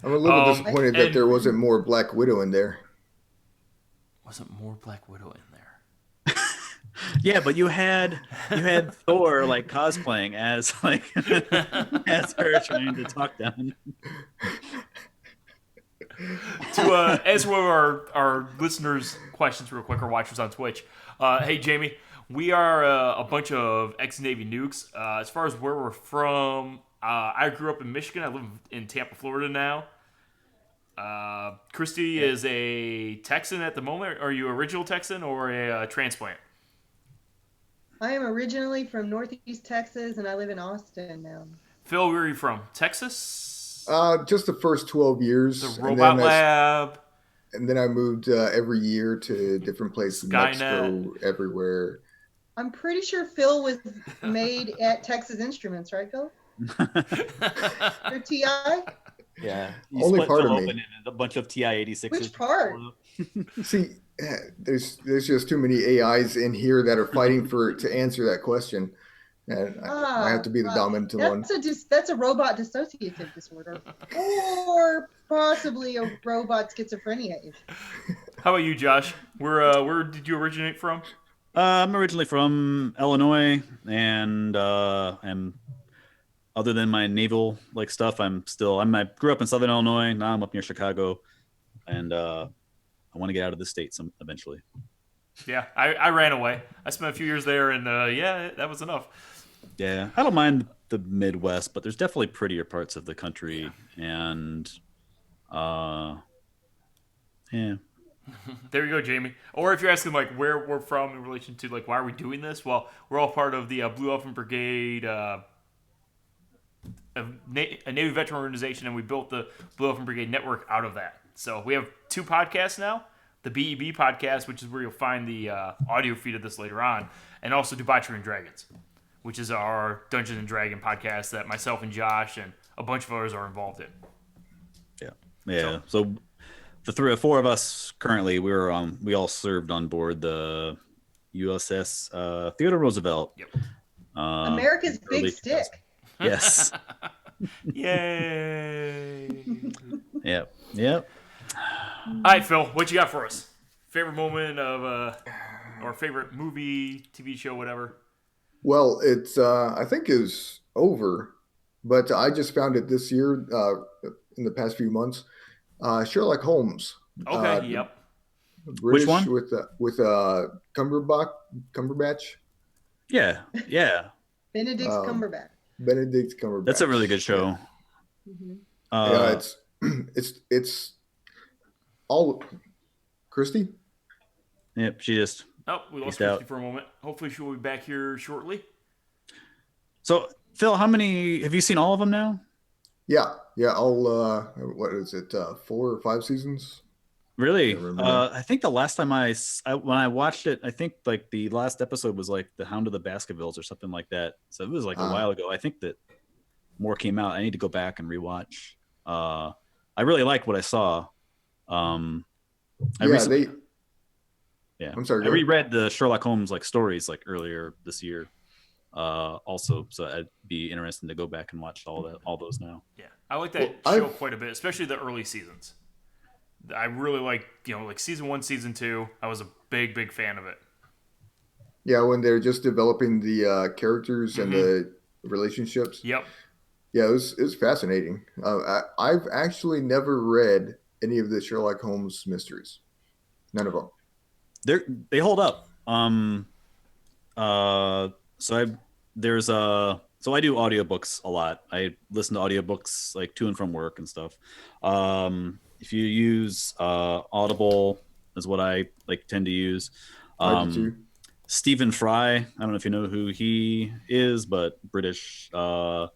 I'm a little disappointed that and- there wasn't more Black Widow in there. Wasn't more Black Widow in there? Yeah, but you had Thor like cosplaying as like as her trying to talk down. To answer one of our listeners' questions real quick, or watchers on Twitch. Hey, Jamie, we are a bunch of ex-Navy nukes. As far as where we're from, I grew up in Michigan. I live in Tampa, Florida now. Christy is a Texan at the moment. Are you original Texan or a transplant? I am originally from Northeast Texas, and I live in Austin now. Phil, where are you from? Texas? Just the first 12 years. The Robot Lab? And then I moved every year to different places, Skynet. Mexico, everywhere. I'm pretty sure Phil was made at Texas Instruments, right, Phil? Or TI? Yeah. Only part of me. In a bunch of TI-86s. Which part? See, there's just too many AIs in here that are fighting to answer that question. And I have to be the dominant one. That's a robot dissociative disorder, or possibly a robot schizophrenia issue. How about you, Josh? Where did you originate from? I'm originally from Illinois, and other than my naval stuff, I grew up in Southern Illinois. Now I'm up near Chicago, and I want to get out of the state eventually. Yeah, I ran away. I spent a few years there, and that was enough. Yeah, I don't mind the Midwest, but there's definitely prettier parts of the country, and yeah. There you go, Jamie. Or if you're asking where we're from in relation to why are we doing this? Well, we're all part of the Blue Elephant Brigade, a Navy veteran organization, and we built the Blue Elephant Brigade network out of that. So we have 2 podcasts now. The BEB podcast, which is where you'll find the audio feed of this later on, and also Debauchery and Dragons, which is our Dungeons and Dragon podcast that myself and Josh and a bunch of others are involved in. Yeah. So the 3 or 4 of us currently, we all served on board the USS Theodore Roosevelt. Yep. America's big stick. Yes. Yay. Yep. All right, Phil, what you got for us? Favorite moment of or favorite movie, TV show, whatever? Well, it's I think is over, but I just found it this year in the past few months. Sherlock Holmes. Okay, yep. British Which one? With Cumberbatch. Yeah. Benedict Cumberbatch. Benedict Cumberbatch. That's a really good show. Mm-hmm. Yeah, it's all Christy. Yep, she just. Oh, we lost Peaced out. Christy for a moment. Hopefully she'll be back here shortly. So, Phil, how many have you seen? All of them now? Yeah. All what is it? 4 or 5 seasons. Really? remember. I think the last time when I watched it, I think the last episode was the Hound of the Baskervilles or something like that. So it was a while ago. I think that more came out. I need to go back and rewatch. I really liked what I saw. I'm sorry. I reread the Sherlock Holmes stories earlier this year. Also, so I'd be interested to go back and watch all those now. Yeah, I like that show quite a bit, especially the early seasons. I really like season 1, season 2. I was a big fan of it. Yeah, when they're just developing the characters and the relationships. Yep. Yeah, it was fascinating. I've actually never read any of the Sherlock Holmes mysteries. None of them. They hold up. So I do audiobooks a lot. I listen to audiobooks to and from work and stuff. If you use Audible is what I tend to use. I do too. Stephen Fry, I don't know if you know who he is, but British hyper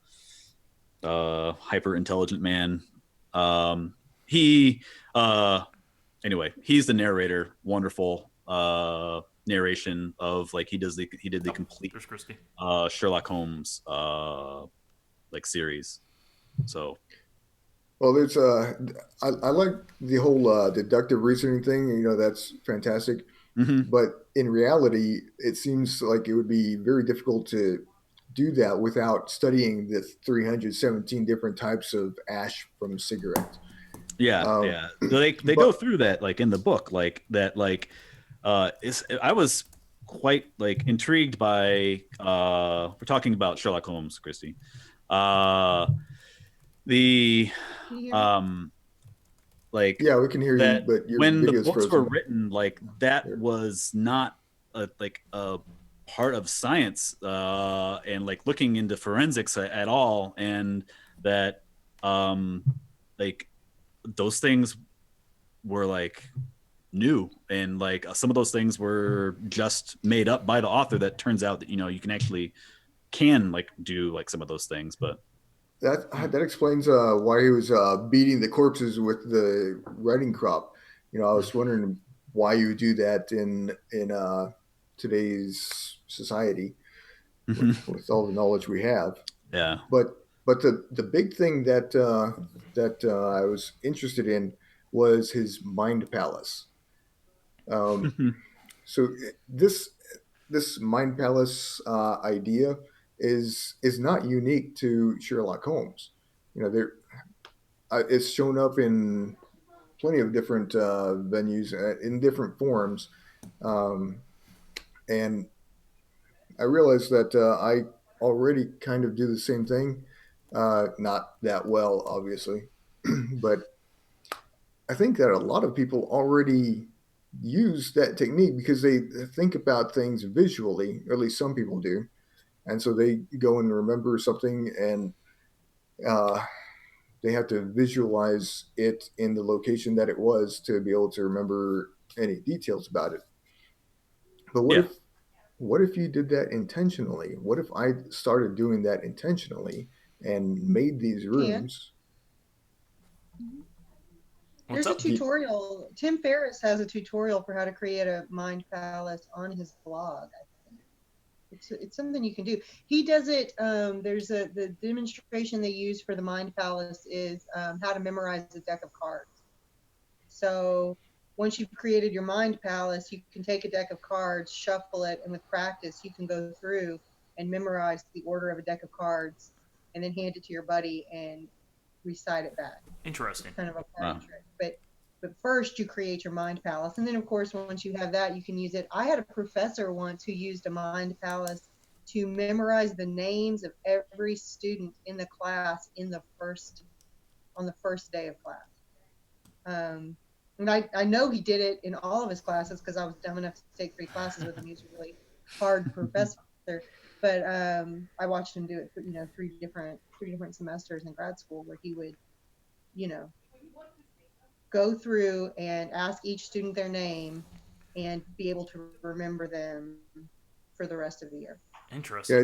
intelligent man. Anyway, he's the narrator. Wonderful narration of he did the complete Sherlock Holmes series. So well, there's I like the whole deductive reasoning thing. That's fantastic. Mm-hmm. But in reality, it seems like it would be very difficult to do that without studying the 317 different types of ash from cigarettes. Yeah. They go through that in the book I was quite intrigued by we're talking about Sherlock Holmes, Christy. like Yeah, we can hear you, that but your when the video's books were frozen. written, like that There. was not like a part of science and like looking into forensics at all, and that like those things were like new, and like some of those things were just made up by the author. That turns out that you can like do like some of those things, but That explains why he was beating the corpses with the writing crop. I was wondering why you would do that in today's society with all the knowledge we have. yeah. But the big thing that I was interested in was his mind palace. Um, so this mind palace idea is not unique to Sherlock Holmes. There it's shown up in plenty of different venues in different forms, um, and I realized that I already kind of do the same thing, not that well, obviously, but I think that a lot of people already use that technique because they think about things visually, or at least some people do, and so they go and remember something, and uh, they have to visualize it in the location that it was to be able to remember any details about it. But Yeah. what if you did that intentionally? What if I started doing that intentionally and made these Can. rooms? What's There's a up? tutorial. Tim Ferriss has a tutorial for how to create a mind palace on his blog. I think it's something you can do. He does it. There's the demonstration they use for the mind palace is how to memorize a deck of cards. So once you've created your mind palace, you can take a deck of cards, shuffle it, and with practice, you can go through and memorize the order of a deck of cards, and then hand it to your buddy and recite it back. Interesting. Kind of a party Wow. trick. But first you create your mind palace, and then of course once you have that, you can use it. I had a professor once who used a mind palace to memorize the names of every student in the class on the first day of class. And I know he did it in all of his classes because I was dumb enough to take 3 classes with him. He was a really hard professor. But I watched him do it for 3 different semesters in grad school where he would go through and ask each student their name and be able to remember them for the rest of the year. Interesting. Yeah,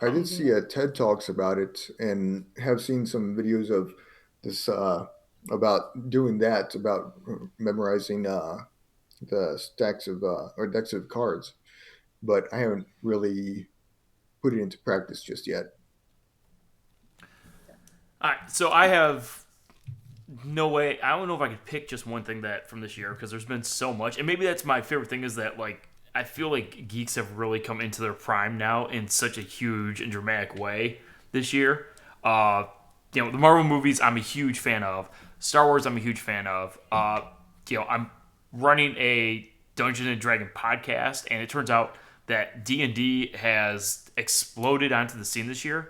I did see TED Talks about it and have seen some videos of this about doing that, about memorizing the stacks of or decks of cards, but I haven't really put it into practice just yet. All right, so I have no way. I don't know if I could pick just one thing that from this year because there's been so much, and maybe that's my favorite thing is that like I feel like geeks have really come into their prime now in such a huge and dramatic way this year. The Marvel movies I'm a huge fan of. Star Wars I'm a huge fan of. I'm running a Dungeon and Dragon podcast, and it turns out that D&D has exploded onto the scene this year.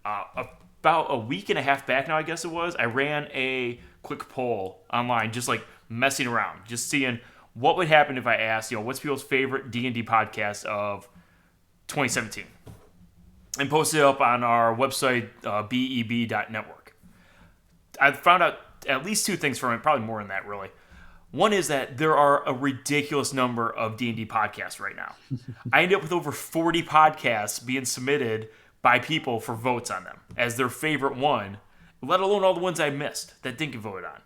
About a week and a half back now, I guess it was, I ran a quick poll online, just like messing around, just seeing what would happen if I asked, what's people's favorite D&D podcast of 2017, and posted it up on our website, beb.network. I found out at least 2 things from it, probably more than that, really. One is that there are a ridiculous number of D&D podcasts right now. I ended up with over 40 podcasts being submitted by people for votes on them as their favorite one, let alone all the ones I missed that didn't get voted on.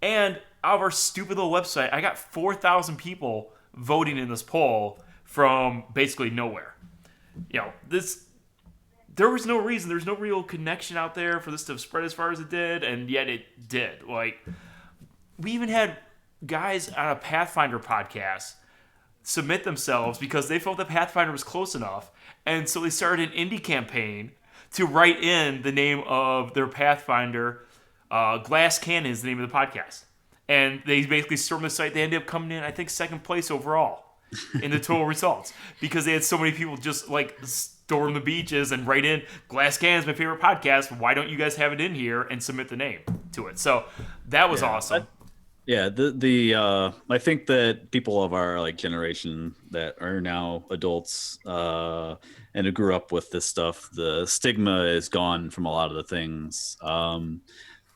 And out of our stupid little website, I got 4,000 people voting in this poll from basically nowhere. There was no reason, there's no real connection out there for this to spread as far as it did, and yet it did. Like, we even had guys on a Pathfinder podcast submit themselves because they felt that Pathfinder was close enough, and so they started an indie campaign to write in the name of their Pathfinder. Glass Cannon is the name of the podcast, and they basically stormed the site. They ended up coming in, I think, second place overall in the total results because they had so many people just like storm the beaches and write in Glass Cannon's my favorite podcast. Why don't you guys have it in here and submit the name to it? So that was awesome. Yeah, I think that people of our like generation that are now adults and who grew up with this stuff, the stigma is gone from a lot of the things.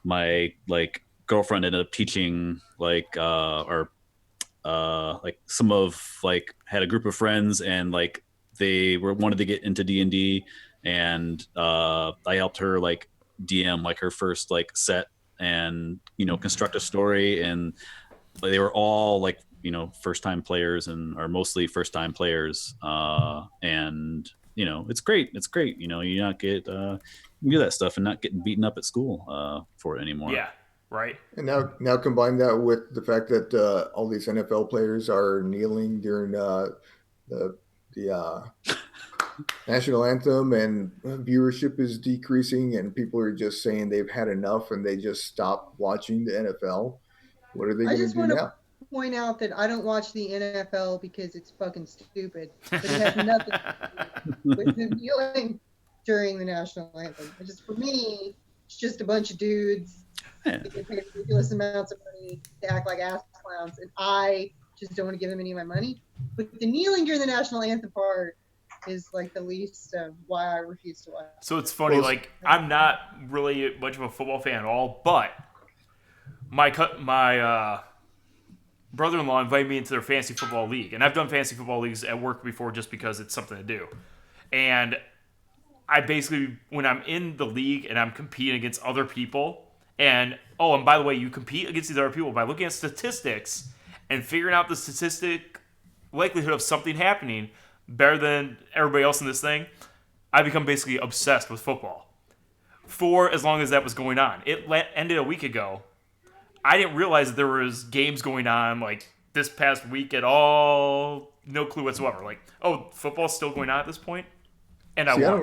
My like girlfriend ended up teaching like some of like had a group of friends and like they were wanted to get into D&D and I helped her like DM like her first like set and construct a story, and they were all like first time players and are mostly first time players, and it's great you not get you do that stuff and not getting beaten up at school for it anymore. Yeah, right. And now combine that with the fact that all these NFL players are kneeling during the national anthem, and viewership is decreasing, and people are just saying they've had enough and they just stop watching the NFL. What are they I going to just do want now? to point out that I don't watch the NFL because it's fucking stupid, but it has nothing to do with the kneeling during the national anthem. For me, it's just a bunch of dudes that get paid ridiculous amounts of money to act like ass clowns, and I just don't want to give them any of my money. But the kneeling during the national anthem part is like the least of why I refuse to watch. So it's funny, like I'm not really much of a football fan at all, but my brother-in-law invited me into their fantasy football league, and I've done fantasy football leagues at work before just because it's something to do. And I basically, when I'm in the league and I'm competing against other people, and by the way, you compete against these other people by looking at statistics and figuring out the statistic likelihood of something happening better than everybody else in this thing, I become basically obsessed with football. For as long as that was going on. It ended a week ago. I didn't realize that there was games going on like this past week at all. No clue whatsoever. Like, football's still going on at this point? And See, I won, I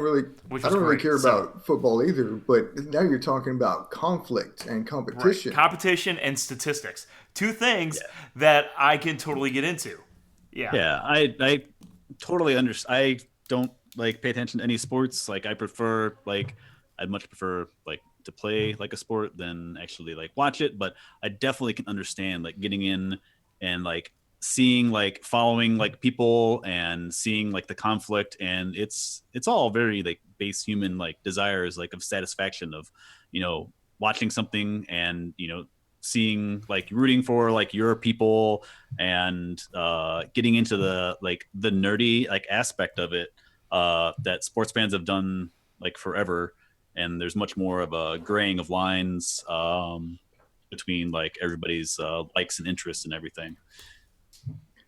don't really care about football either, but now you're talking about conflict and competition. Right. Competition and statistics. Two things that I can totally get into. Yeah. Yeah, I totally understand. I don't like pay attention to any sports. Like I'd much prefer like to play like a sport than actually like watch it. But I definitely can understand like getting in and like seeing like following like people and seeing like the conflict, and it's all very like base human like desires like of satisfaction of watching something and seeing like rooting for like your people and getting into the nerdy like aspect of it that sports fans have done like forever, and there's much more of a graying of lines between like everybody's likes and interests and everything.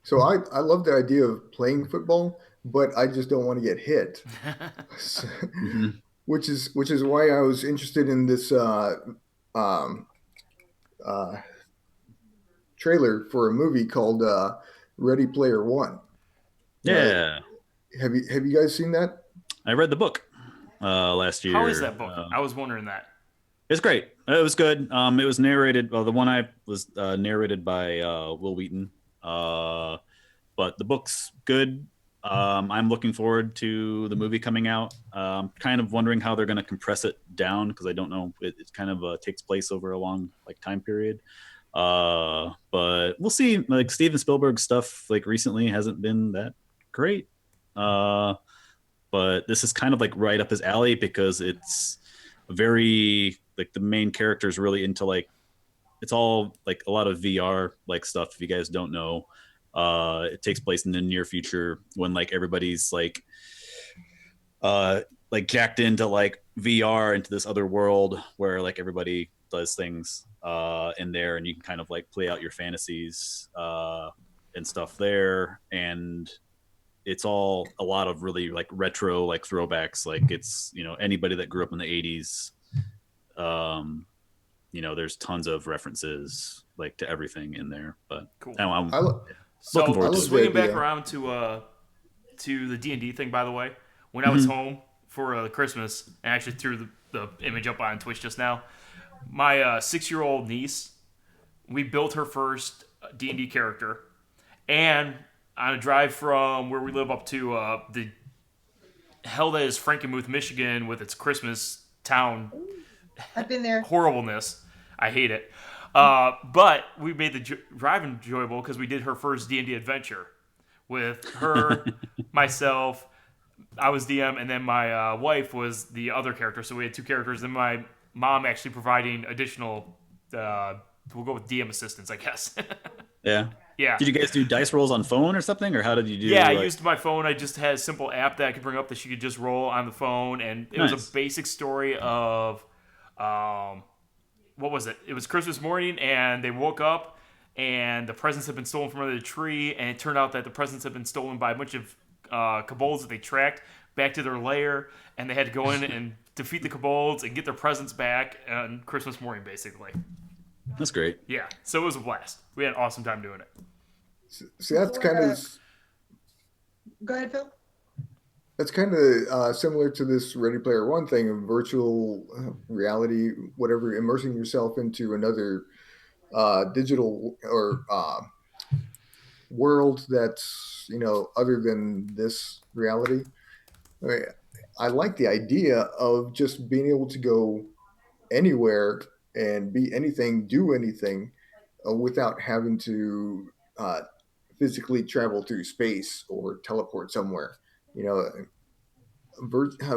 So I love the idea of playing football, but I just don't want to get hit. Mm-hmm. Which is why I was interested in this trailer for a movie called Ready Player One. Yeah. Have you guys seen that? I read the book last year. How is that book? I was wondering that. It's great. It was good. It was narrated. Well, the one I was narrated by Will Wheaton. But the book's good. I'm looking forward to the movie coming out. Kind of wondering how they're going to compress it down because I don't know. It kind of takes place over a long like time period. But we'll see. Like Steven Spielberg's stuff like recently hasn't been that great. But this is kind of like right up his alley because it's very like the main character is really into like it's all like a lot of VR like stuff. If you guys don't know, it takes place in the near future when like everybody's like jacked into like VR into this other world where like everybody does things in there, and you can kind of like play out your fantasies and stuff there, and it's all a lot of really like retro like throwbacks. Like it's anybody that grew up in the 80s. There's tons of references like to everything in there, but cool. I'm so looking forward to swinging back around to the D&D thing. By the way, when I was home for Christmas, and actually threw the image up on Twitch just now, my 6-year-old niece, we built her first D&D character, and on a drive from where we live up to hell that is Frankenmuth, Michigan, with its Christmas town I've been there. horribleness. I hate it. But we made the drive enjoyable because we did her first D&D adventure with her, myself. I was DM, and then my wife was the other character. So we had two characters, and my mom actually providing additional. We'll go with DM assistance, I guess. Yeah. Yeah. Did you guys do dice rolls on phone or something, or how did you do? Yeah, I like- used my phone. I just had a simple app that I could bring up that she could just roll on the phone, and it was Nice. a basic story of, what was it? It was Christmas morning, and they woke up, and the presents had been stolen from under the tree, and it turned out that the presents had been stolen by a bunch of kobolds that they tracked back to their lair, and they had to go in and defeat the kobolds and get their presents back on Christmas morning, basically. That's great. Yeah, so it was a blast. We had an awesome time doing it. See, that's kind of Go ahead, Phil. similar to this Ready Player One thing of virtual reality, whatever, immersing yourself into another digital or world that's other than this reality. I like the idea of just being able to go anywhere and be anything, do anything, without having to physically travel through space or teleport somewhere. You know,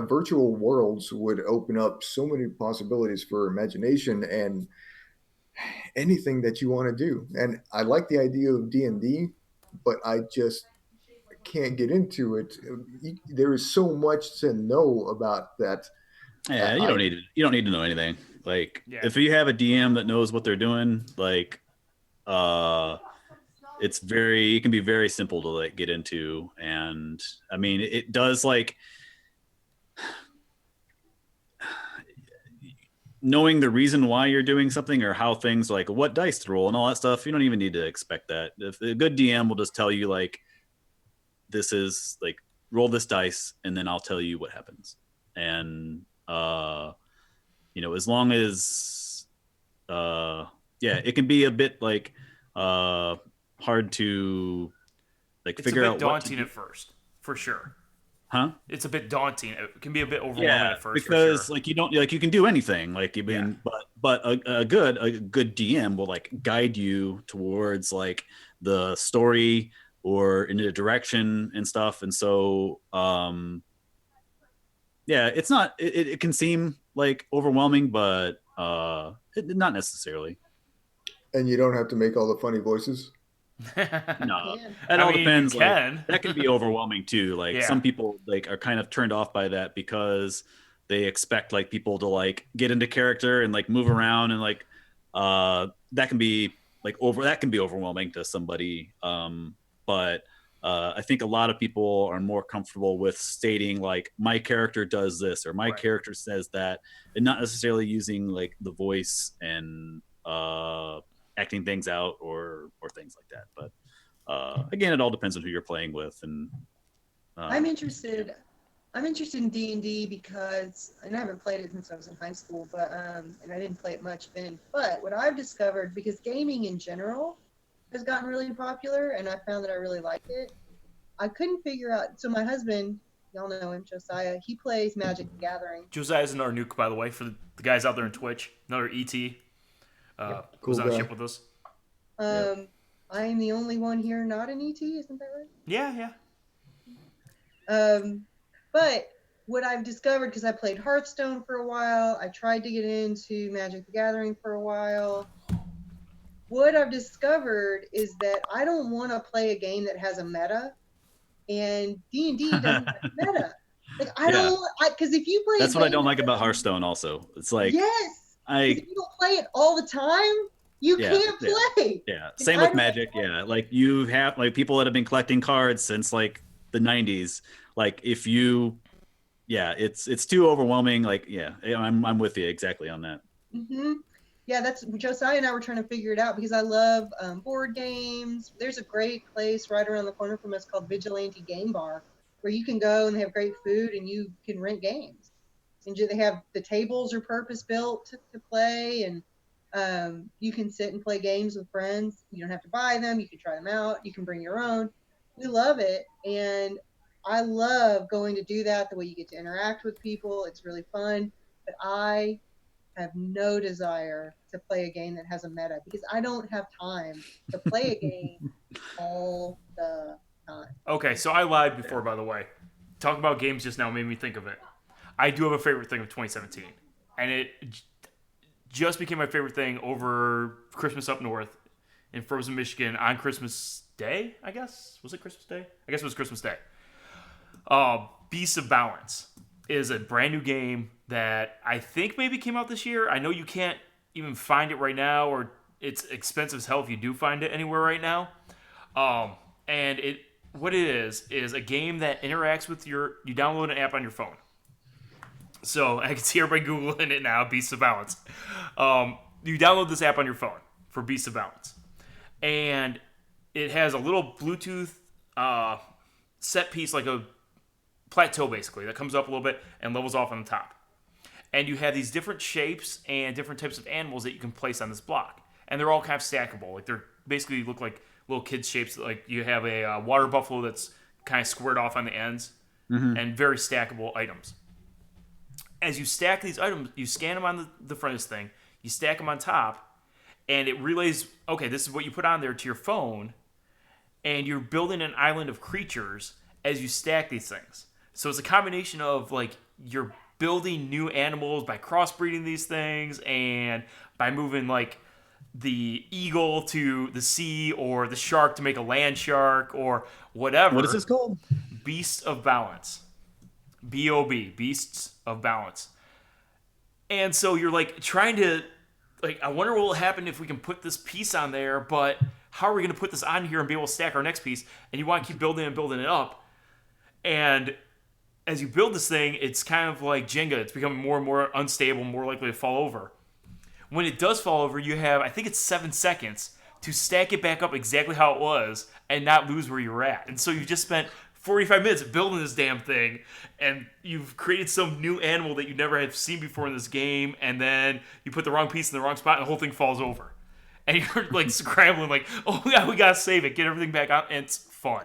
virtual worlds would open up so many possibilities for imagination and anything that you want to do. And I like the idea of D&D, but I just can't get into it. There is so much to know about that. Yeah, you don't need to know anything. Like Yeah. if you have a DM that knows what they're doing, like it can be very simple to like get into. And I mean, it does like knowing the reason why you're doing something or how things like what dice to roll and all that stuff. You don't even need to expect that. If a good DM will just tell you like, this is like roll this dice and then I'll tell you what happens. And as long as it can be a bit like hard to like It's figure a out bit daunting at first, for sure. Huh? It's a bit daunting. It can be a bit overwhelming at first, because for sure. like you can do anything. Like you mean, but a good DM will like guide you towards like the story or in a direction and stuff. And so it's not. It can seem like overwhelming, but not necessarily. And you don't have to make all the funny voices. No, Yeah. it all depends. You Like, can. that can be overwhelming too. Like Yeah. some people like are kind of turned off by that because they expect like people to like get into character and like move around and like that can be overwhelming to somebody. But I think a lot of people are more comfortable with stating like my character does this or my Right. character says that, and not necessarily using like the voice and acting things out or things like that. But again, it all depends on who you're playing with. And I'm interested in D&D because, and I haven't played it since I was in high school, but and I didn't play it much then. But what I've discovered, because gaming in general has gotten really popular, and I found that I really liked it. I couldn't figure out. So my husband, y'all know him, Josiah. He plays Magic the Gathering. Josiah's another nuke, by the way, for the guys out there in Twitch. Another ET. Cool was on guy. ship with us. I am the only one here not an ET, isn't that right? Yeah. But what I've discovered, because I played Hearthstone for a while, I tried to get into Magic the Gathering for a while. What I've discovered is that I don't want to play a game that has a meta, and D&D doesn't have meta. Like I don't, because if you play, that's what I don't like about Hearthstone. Also, it's like 'cause if you don't play it all the time, you can't play. Yeah, same with Magic. Yeah, like you have like people that have been collecting cards since like the 90s. Like if you, it's too overwhelming. Like I'm with you exactly on that. Mm-hmm. Yeah, that's Josiah and I were trying to figure it out because I love board games. There's a great place right around the corner from us called Vigilante Game Bar, where you can go and they have great food and you can rent games. And they have the tables are purpose built to play, and you can sit and play games with friends. You don't have to buy them. You can try them out. You can bring your own. We love it. And I love going to do that. The way you get to interact with people, it's really fun. But I have no desire to play a game that has a meta because I don't have time to play a game all the time. Okay, so I lied before, by the way. Talking about games just now made me think of it. I do have a favorite thing of 2017, and it just became my favorite thing over Christmas up north in Frozen, Michigan on Christmas Day, I guess. Was it Christmas Day? I guess it was Christmas Day. Beasts of Balance is a brand new game that I think maybe came out this year. I know you can't even find it right now, or it's expensive as hell if you do find it anywhere right now. And what it is a game that interacts with you download an app on your phone. So I can see everybody Googling it now, Beasts of Balance. You download this app on your phone for Beasts of Balance. And it has a little Bluetooth set piece, like a plateau basically, that comes up a little bit and levels off on the top. And you have these different shapes and different types of animals that you can place on this block. And they're all kind of stackable. Like they're basically look like little kids' shapes. Like you have a water buffalo that's kind of squared off on the ends, and very stackable items. As you stack these items, you scan them on the front of this thing, you stack them on top, and it relays, okay, this is what you put on there to your phone, and you're building an island of creatures as you stack these things. So it's a combination of, like, you're building new animals by crossbreeding these things and by moving, like, the eagle to the sea or the shark to make a land shark or whatever. What is this called? Beasts of Balance. B-O-B, Beasts of Balance. And so you're like trying to, like, I wonder what will happen if we can put this piece on there, but how are we going to put this on here and be able to stack our next piece? And you want to keep building and building it up. And as you build this thing, it's kind of like Jenga. It's becoming more and more unstable, more likely to fall over. When it does fall over, you have, I think it's 7 seconds to stack it back up exactly how it was and not lose where you were at. And so you just spent 45 minutes building this damn thing, and you've created some new animal that you never have seen before in this game, and then you put the wrong piece in the wrong spot, and the whole thing falls over. And you're like scrambling, like, oh yeah, we gotta save it, get everything back out, and it's fun.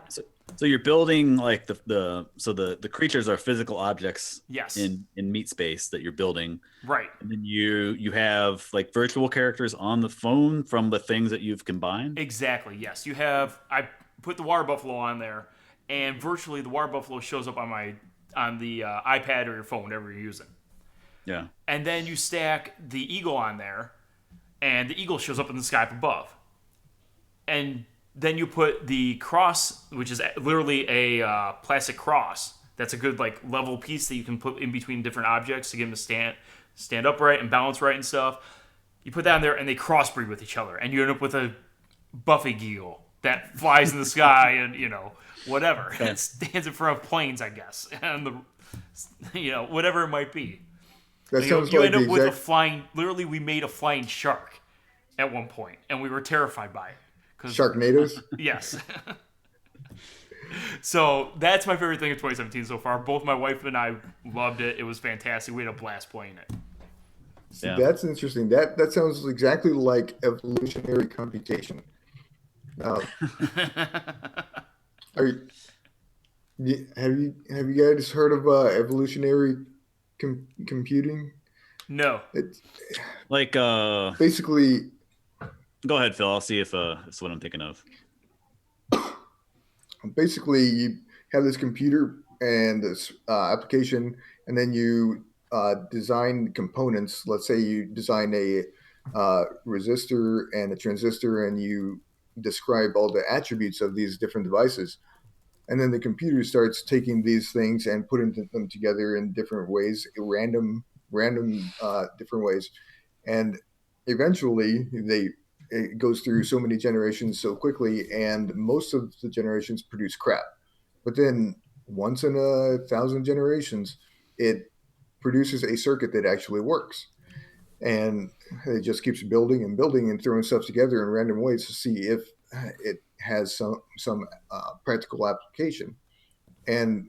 So you're building like the creatures are physical objects, Yes. in meat space that you're building. Right. And then you have like virtual characters on the phone from the things that you've combined. Exactly, yes. You have, I put the water buffalo on there, and virtually the water buffalo shows up on the iPad or your phone, whatever you're using. Yeah. And then you stack the eagle on there, and the eagle shows up in the sky up above. And then you put the cross, which is literally a plastic cross. That's a good like level piece that you can put in between different objects to get them to stand upright and balance right and stuff. You put that in there, and they crossbreed with each other, and you end up with a buffy eagle that flies in the sky and, you know, whatever. Okay. It stands in front of planes, I guess, and whatever it might be. That You sounds like end the up with a exact. flying. Literally, we made a flying shark at one point, and we were terrified by it. 'Cause- Sharknadoes. Yes. So that's my favorite thing of 2017 so far. Both my wife and I loved it. It was fantastic. We had a blast playing it. Yeah. That's interesting. That sounds exactly like evolutionary computation. Are have you guys heard of evolutionary computing? No. It's Like basically go ahead, Phil. I'll see if it's what I'm thinking of. you have this computer and this application, and then you design components. Let's say you design a resistor and a transistor, and you describe all the attributes of these different devices. And then the computer starts taking these things and putting them together in different ways, random different ways. And eventually it goes through so many generations so quickly, and most of the generations produce crap. But then once in 1,000 generations, it produces a circuit that actually works. And it just keeps building and building and throwing stuff together in random ways to see if it has some practical application. And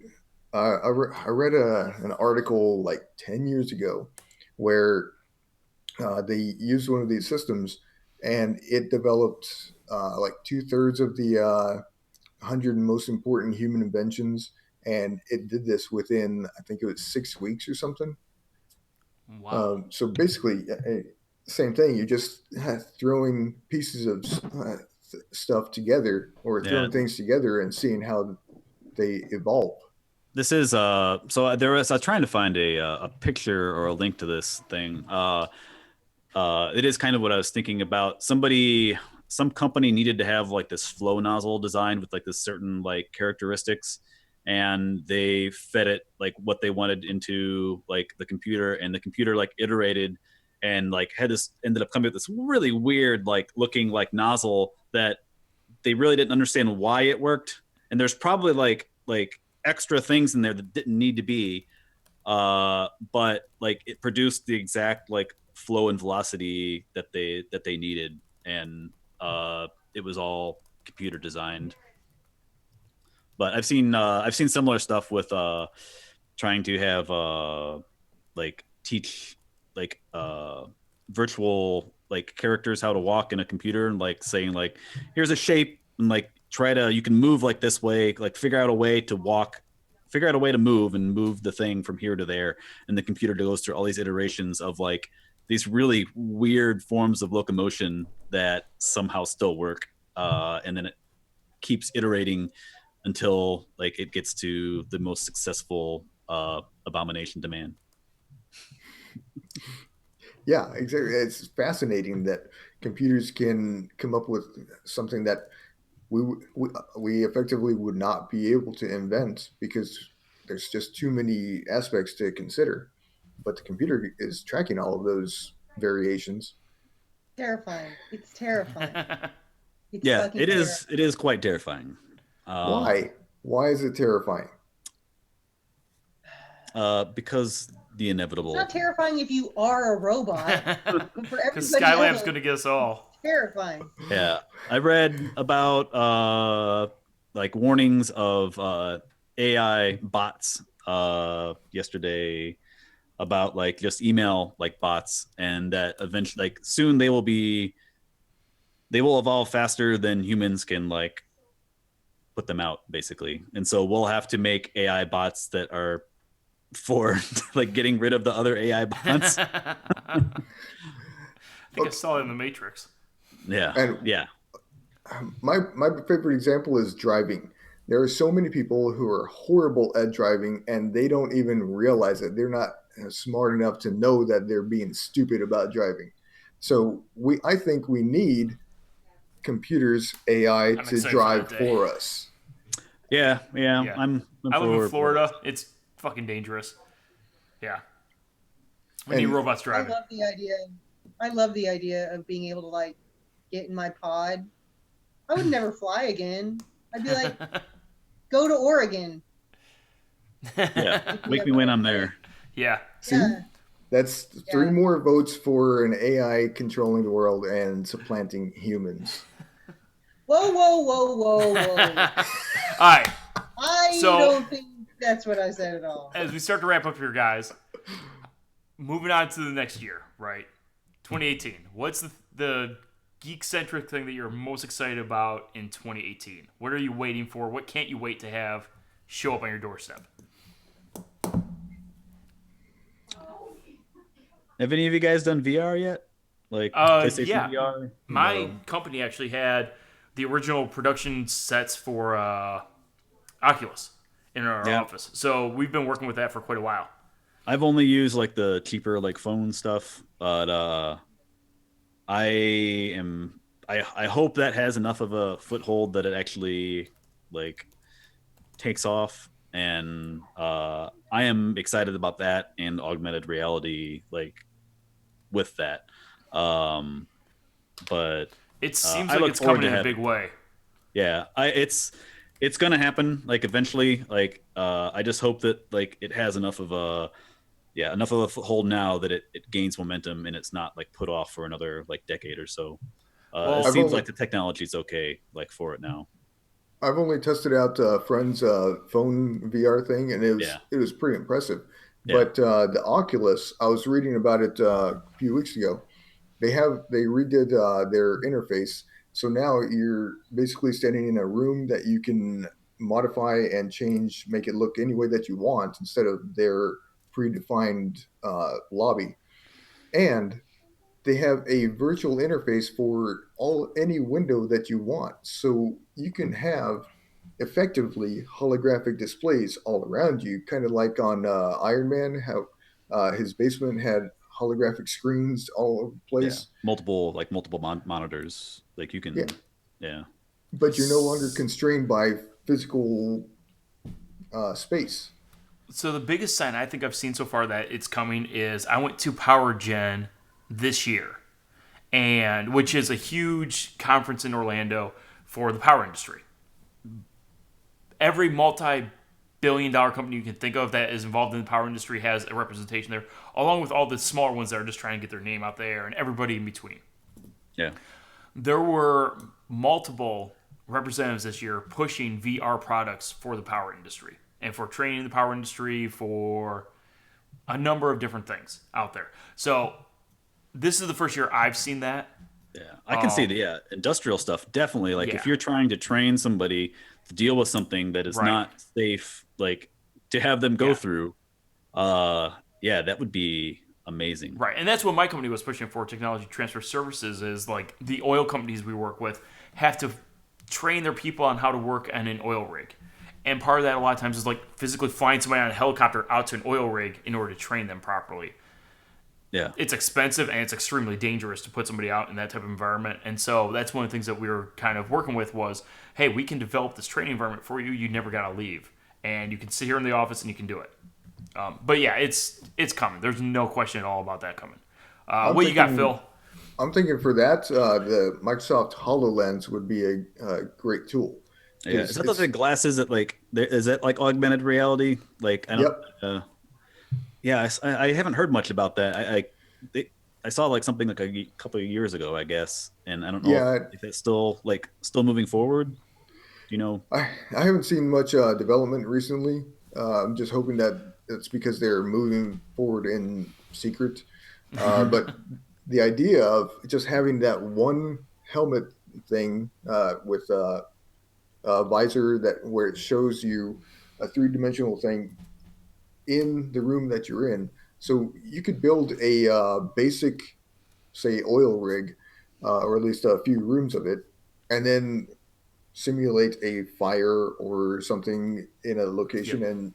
I read an article like 10 years ago where they used one of these systems, and it developed like 2/3 of the 100 most important human inventions and it did this within, I think it was 6 weeks or something. Wow. So basically, same thing. You're just throwing pieces of stuff together, or Yeah. throwing things together and seeing how they evolve. This is so I was trying to find a picture or a link to this thing. It is kind of what I was thinking about. Some company needed to have like this flow nozzle designed with like this certain like characteristics, and they fed it like what they wanted into like the computer, and the computer like iterated and like had this ended up coming with this really weird like looking like nozzle that they really didn't understand why it worked. And there's probably like extra things in there that didn't need to be, but like it produced the exact like flow and velocity that they needed, and it was all computer designed. But I've seen similar stuff with trying to have like teach like virtual like characters how to walk in a computer, and like saying like here's a shape, and like try to you can move like this way, like figure out a way to walk, figure out a way to move and move the thing from here to there, and the computer goes through all these iterations of like these really weird forms of locomotion that somehow still work, and then it keeps iterating until like it gets to the most successful abomination to man. Yeah, exactly. It's fascinating that computers can come up with something that we effectively would not be able to invent because there's just too many aspects to consider. But the computer is tracking all of those variations. Terrifying. It's terrifying. It's Yeah, fucking it is. terrifying. It is quite terrifying. Why? Why is it terrifying? Because the inevitable. It's not terrifying if you are a robot, but for Because everybody Skylab's else, going to get us all. it's terrifying. Yeah, I read about like warnings of AI bots yesterday about like just email like bots, and that eventually like soon they will evolve faster than humans can like put them out basically, and so we'll have to make AI bots that are for like getting rid of the other AI bots. I think I saw it in the Matrix. Yeah, And yeah. my favorite example is driving. There are so many people who are horrible at driving, and they don't even realize it. They're not smart enough to know that they're being stupid about driving. So I think we need computers, AI, I'm to excited for drive that day. for us. Yeah. Yeah. I'm I live in for Florida. It's fucking dangerous. Yeah. We need And- robots I driving. love the idea. I love the idea of being able to like get in my pod. I would never fly again. I'd be like, go to Oregon. Yeah, make me when I'm there. Yeah. See, Yeah. that's three Yeah. more votes for an AI controlling the world and supplanting humans. Whoa, whoa, whoa, whoa, whoa. All right. I So- don't think that's what I said at all. As we start to wrap up here, guys, moving on to the next year, right? 2018. What's the geek-centric thing that you're most excited about in 2018? What are you waiting for? What can't you wait to have show up on your doorstep? Have any of you guys done VR yet? Like PlayStation yeah. VR? My No. company actually had the original production sets for Oculus in our Yeah. office. So we've been working with that for quite a while. I've only used like the cheaper like phone stuff, but I hope that has enough of a foothold that it actually like takes off, and I am excited about that and augmented reality like with that. But It seems I like look it's forward coming to in a big way. yeah, it's gonna happen like eventually. Like I just hope that like it has enough of a foothold now that it gains momentum and it's not like put off for another like decade or so. Well, It I've seems only- like the technology's okay like for it now. I've only tested out a friend's phone VR thing, and it was pretty impressive. Yeah. But the Oculus, I was reading about it a few weeks ago. They redid their interface, so now you're basically standing in a room that you can modify and change, make it look any way that you want instead of their predefined lobby. And they have a virtual interface for any window that you want, so you can have effectively holographic displays all around you, kind of like on Iron Man, how his basement had holographic screens all over the Yeah, place. multiple monitors. Like you Yeah, can, yeah, but you're no longer constrained by physical space. So the biggest sign I think I've seen so far that it's coming is I went to Power Gen this year, and which is a huge conference in Orlando for the power industry. Every multi-billion-dollar company you can think of that is involved in the power industry has a representation there, along with all the smaller ones that are just trying to get their name out there and everybody in between. yeah, There were multiple representatives this year pushing VR products for the power industry and for training the power industry for a number of different things out there. So this is the first year I've seen that. yeah. I can see the industrial stuff definitely. Like Yeah. if you're trying to train somebody to deal with something that is Right. not safe, like to have them go Yeah. through, yeah, that would be amazing. Right, and that's what my company was pushing for. Technology transfer services is like the oil companies we work with have to train their people on how to work on an oil rig, and part of that a lot of times is like physically flying somebody on a helicopter out to an oil rig in order to train them properly. Yeah, It's expensive and it's extremely dangerous to put somebody out in that type of environment, and so that's one of the things that we were kind of working with was, hey, we can develop this training environment for you. You never gotta leave, and you can sit here in the office and you can do it. But yeah, it's coming. There's no question at all about that coming. I'm What you got, thinking- Phil? I'm thinking for that, the Microsoft HoloLens would be a great tool. yeah. Is that the glasses that like is that like augmented reality? Like I don't. Yep. Yeah, I haven't heard much about that. I saw like something like a couple of years ago, I guess, and I don't know Yeah. if it's still moving forward. Do you know? I haven't seen much development recently. I'm just hoping that it's because they're moving forward in secret. But the idea of just having that one helmet thing with a visor that where it shows you a three-dimensional thing in the room that you're in, so you could build a basic, say, oil rig, or at least a few rooms of it, and then simulate a fire or something in a location, Yep. and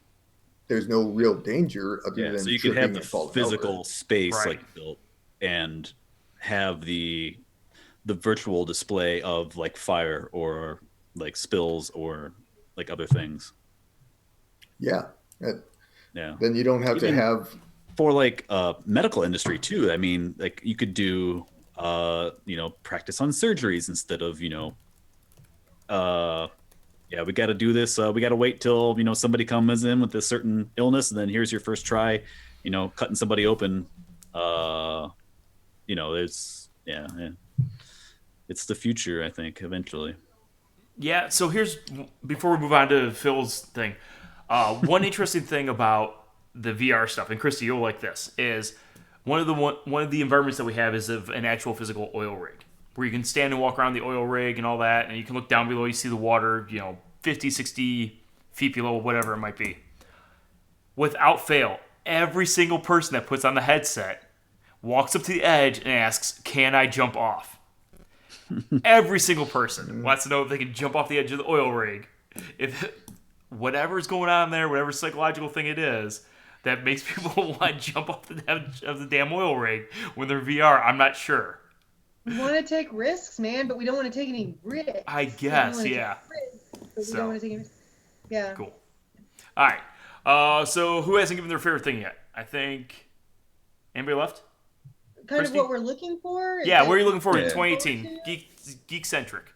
there's no real danger other Yeah, than so you could tripping have the and falling physical over. space Right. like built and have the virtual display of like fire or like spills or like other things. Yeah. Yeah. Then you don't have to Even have. for like medical industry too. I mean, like you could do practice on surgeries instead of yeah, we got to do this. We got to wait till somebody comes in with a certain illness, and then here's your first try. Cutting somebody open. It's it's the future. I think eventually. Yeah. So here's before we move on to Phil's thing. One interesting thing about the VR stuff, and Christy, you'll like this, is one of the environments that we have is of an actual physical oil rig, where you can stand and walk around the oil rig and all that, and you can look down below, you see the water, 50, 60 feet below, whatever it might be. Without fail, every single person that puts on the headset walks up to the edge and asks, "Can I jump off?" Every single person wants to know if they can jump off the edge of the oil rig. If whatever's going on there, whatever psychological thing it is that makes people want to jump off the edge of the damn oil rig when they're VR, I'm not sure. We want to take risks, man, but we don't want to take any risks. I guess, We yeah. we don't want to take any risks. Yeah. Cool. All right. So who hasn't given their favorite thing yet? I think. Anybody left? Kind Christy? of what we're looking for. Yeah. Is What are you that- looking for in Yeah. 2018? Geek centric.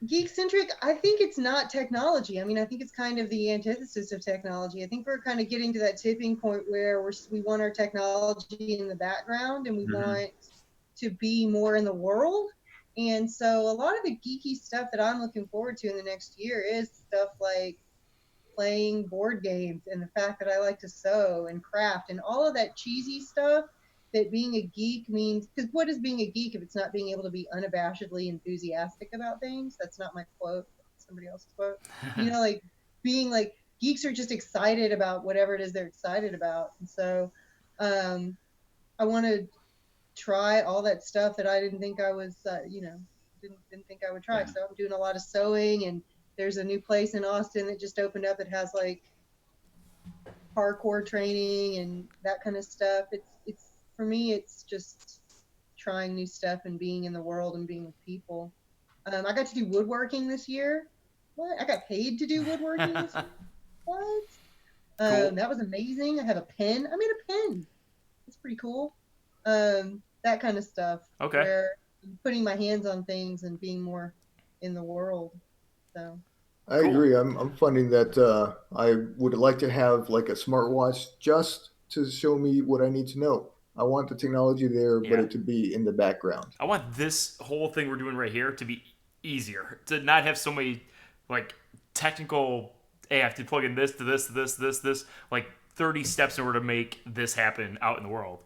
Geek-centric, I think it's not technology. I mean, I think it's kind of the antithesis of technology. I think we're kind of getting to that tipping point where we want our technology in the background and we want to be more in the world. And so a lot of the geeky stuff that I'm looking forward to in the next year is stuff like playing board games and the fact that I like to sew and craft and all of that cheesy stuff that being a geek means. Because what is being a geek if it's not being able to be unabashedly enthusiastic about things? That's not my quote. That's somebody else's quote. Like being like geeks are just excited about whatever it is they're excited about. And so I want to try all that stuff that I didn't think I was, didn't think I would try. Yeah. So I'm doing a lot of sewing, and there's a new place in Austin that just opened up that has like parkour training and that kind of stuff. It's for me, it's just trying new stuff and being in the world and being with people. I got to do woodworking this year. What? I got paid to do woodworking this year. What? Cool. That was amazing. I have a pen. I made a pen. It's pretty cool. That kind of stuff. Okay. Where I'm putting my hands on things and being more in the world. So. I Cool. agree. I'm finding that I would like to have like a smartwatch just to show me what I need to know. I want the technology there, but Yeah. it to be in the background. I want this whole thing we're doing right here to be easier, to not have so many like technical. Hey, I have to plug in this to this to this to this, like 30 steps in order to make this happen out in the world.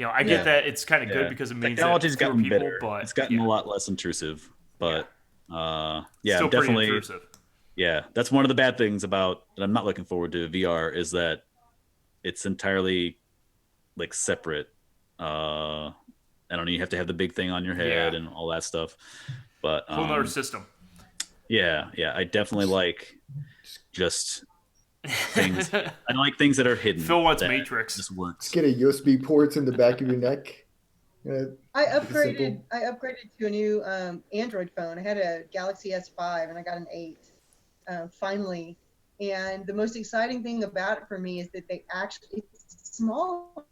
I get that it's kind of good because it means technology's that fewer gotten people, better. but It's gotten a lot less intrusive. But still pretty definitely. intrusive. Yeah, that's one of the bad things about that I'm not looking forward to VR is that it's entirely like separate. I don't know, you have to have the big thing on your head and all that stuff. But Whole nother system. Yeah, I definitely like just things. I don't like things that are hidden. Phil wants that Matrix. just works. Just get a USB ports in the back of your neck. I Simple. upgraded to a new Android phone. I had a Galaxy S5 and I got an 8 finally. And the most exciting thing about it for me is that it's small.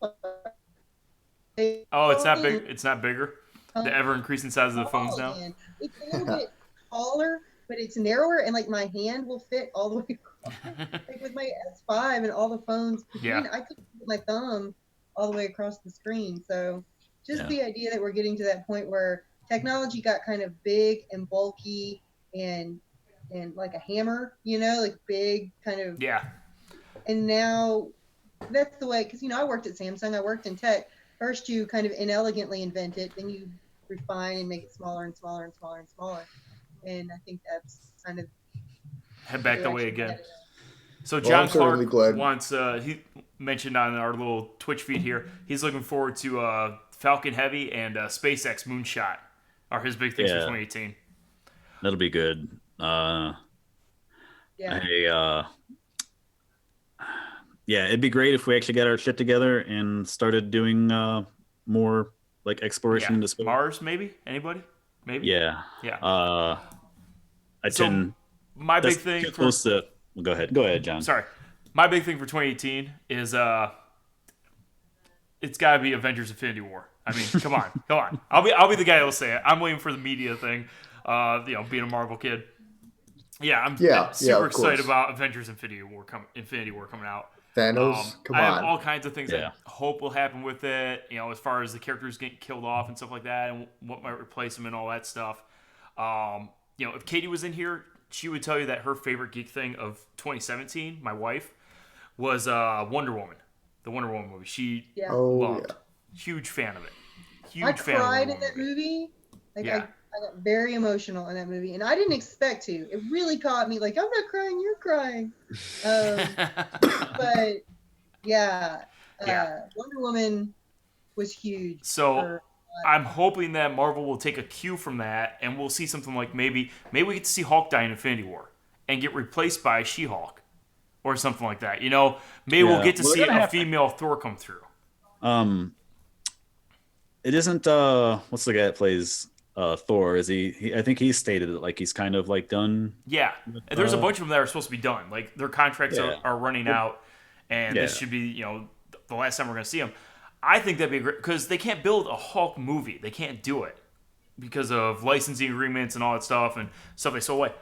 Oh, it's not big. It's not bigger. The ever increasing size of the phones now. It's a little bit taller, but it's narrower, and like my hand will fit all the way across. Like with my S5 and all the phones, I could put my thumb all the way across the screen. So just the idea that we're getting to that point where technology got kind of big and bulky and like a hammer, like big kind of. Yeah. And now that's the way, because I worked at Samsung, I worked in tech. First you kind of inelegantly invent it, then you refine and make it smaller and smaller and smaller and smaller. And I think that's kind of head back the way again. So Well, John I'm certainly Clark glad. wants he mentioned on our little Twitch feed here, he's looking forward to Falcon Heavy and SpaceX Moonshot are his big things for 2018. That'll be good. It'd be great if we actually got our shit together and started doing more like exploration into space. Mars, maybe? Anybody? Maybe? Yeah. My big thing for go ahead, John. Sorry. My big thing for 2018 is it's got to be Avengers Infinity War. I mean, come on. I'll be the guy that'll say it. I'm waiting for the media thing. Being a Marvel kid. Yeah, I'm super excited about Avengers Infinity War coming out. Thanos, come I on. have all kinds of things that I hope will happen with it, as far as the characters getting killed off and stuff like that, and what might replace them and all that stuff. If Katie was in here, she would tell you that her favorite geek thing of 2017, my wife, was Wonder Woman, the Wonder Woman movie. She loved. Huge fan of it. I cried in that movie. I got very emotional in that movie, and I didn't expect to. It really caught me. Like, I'm not crying, you're crying. But Wonder Woman was huge. So I'm hoping that Marvel will take a cue from that, and we'll see something like maybe we get to see Hulk die in Infinity War and get replaced by She-Hulk or something like that. Maybe we'll get to see a female Thor come through. It isn't what's the guy that plays Thor? Is he? I think he's stated that like he's kind of like done. Yeah, there's a bunch of them that are supposed to be done. Like their contracts are running out, and this should be the last time we're going to see them. I think that'd be great because they can't build a Hulk movie. They can't do it because of licensing agreements and all that stuff and stuff they sold away.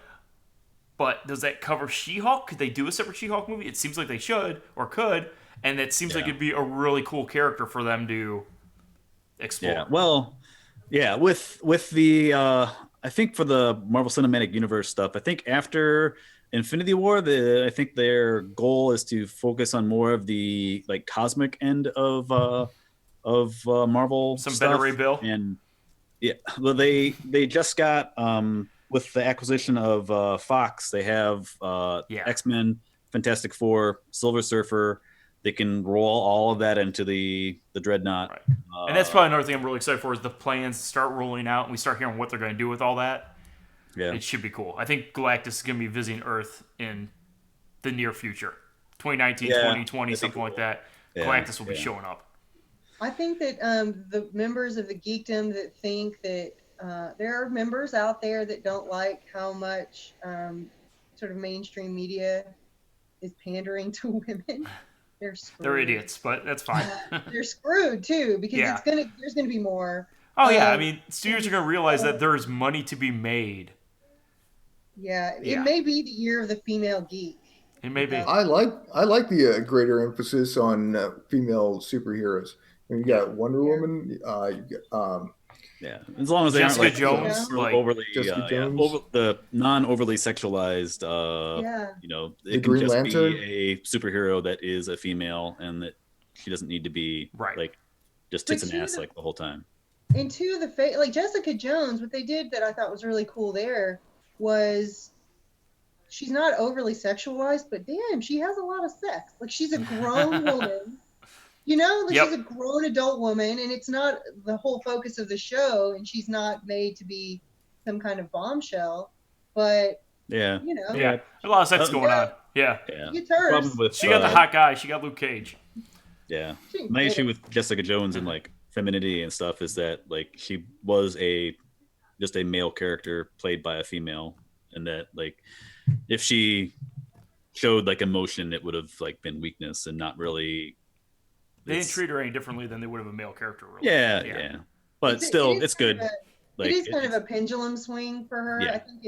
But does that cover She-Hulk? Could they do a separate She-Hulk movie? It seems like they should or could, and it seems like it'd be a really cool character for them to explore. Yeah, well, with the I think for the Marvel Cinematic Universe stuff, I think after Infinity War, I think their goal is to focus on more of the like cosmic end of Marvel Some stuff. better rebuild. And well, they just got with the acquisition of Fox, they have Yeah. X-Men, Fantastic Four, Silver Surfer. They can roll all of that into the Dreadnought. Right. And that's probably another thing I'm really excited for is the plans start rolling out and we start hearing what they're going to do with all that. Yeah. It should be cool. I think Galactus is going to be visiting Earth in the near future. 2019, Yeah, 2020, that'd be something like cool. that. Yeah, Galactus will be yeah. showing up. I think that the members of the geekdom that think that there are members out there that don't like how much sort of mainstream media is pandering to women. They're screwed. They're idiots, but that's fine. They're screwed too because Yeah. there's gonna be more. Oh, yeah. I mean, studios are going to realize that there's money to be made. Yeah, it Yeah. may be the year of the female geek. It may be. I like the greater emphasis on female superheroes. I mean, you got Wonder Woman. You got, Yeah, as long as they Jessica aren't like Jones, overly, like- overly Jessica Jones. the non-overly sexualized. Yeah. You know, The it can Green just Lantern? be a superhero that is a female, and that she doesn't need to be Right. like just But tits and she ass was- like the whole time. And to the like Jessica Jones, what they did that I thought was really cool there was she's not overly sexualized, but damn, she has a lot of sex. Like she's a grown woman. You know, like Yep. she's a grown adult woman, and it's not the whole focus of the show, and she's not made to be some kind of bombshell. But Yeah, you know, Yeah. A lot of sex Oh, going yeah. on. Yeah. yeah. It's hers. Problem with She got the hot guy. She got Luke Cage. Yeah. She can My get issue it. with Jessica Jones and like femininity and stuff is that like she was just a male character played by a female, and that like if she showed like emotion, it would have like been weakness and not really. They didn't it's- treat her any differently than they would have a male character. Really. Yeah. But It still, is it's kind good. of Like it is kind it's- of a pendulum swing for her. Yeah. I think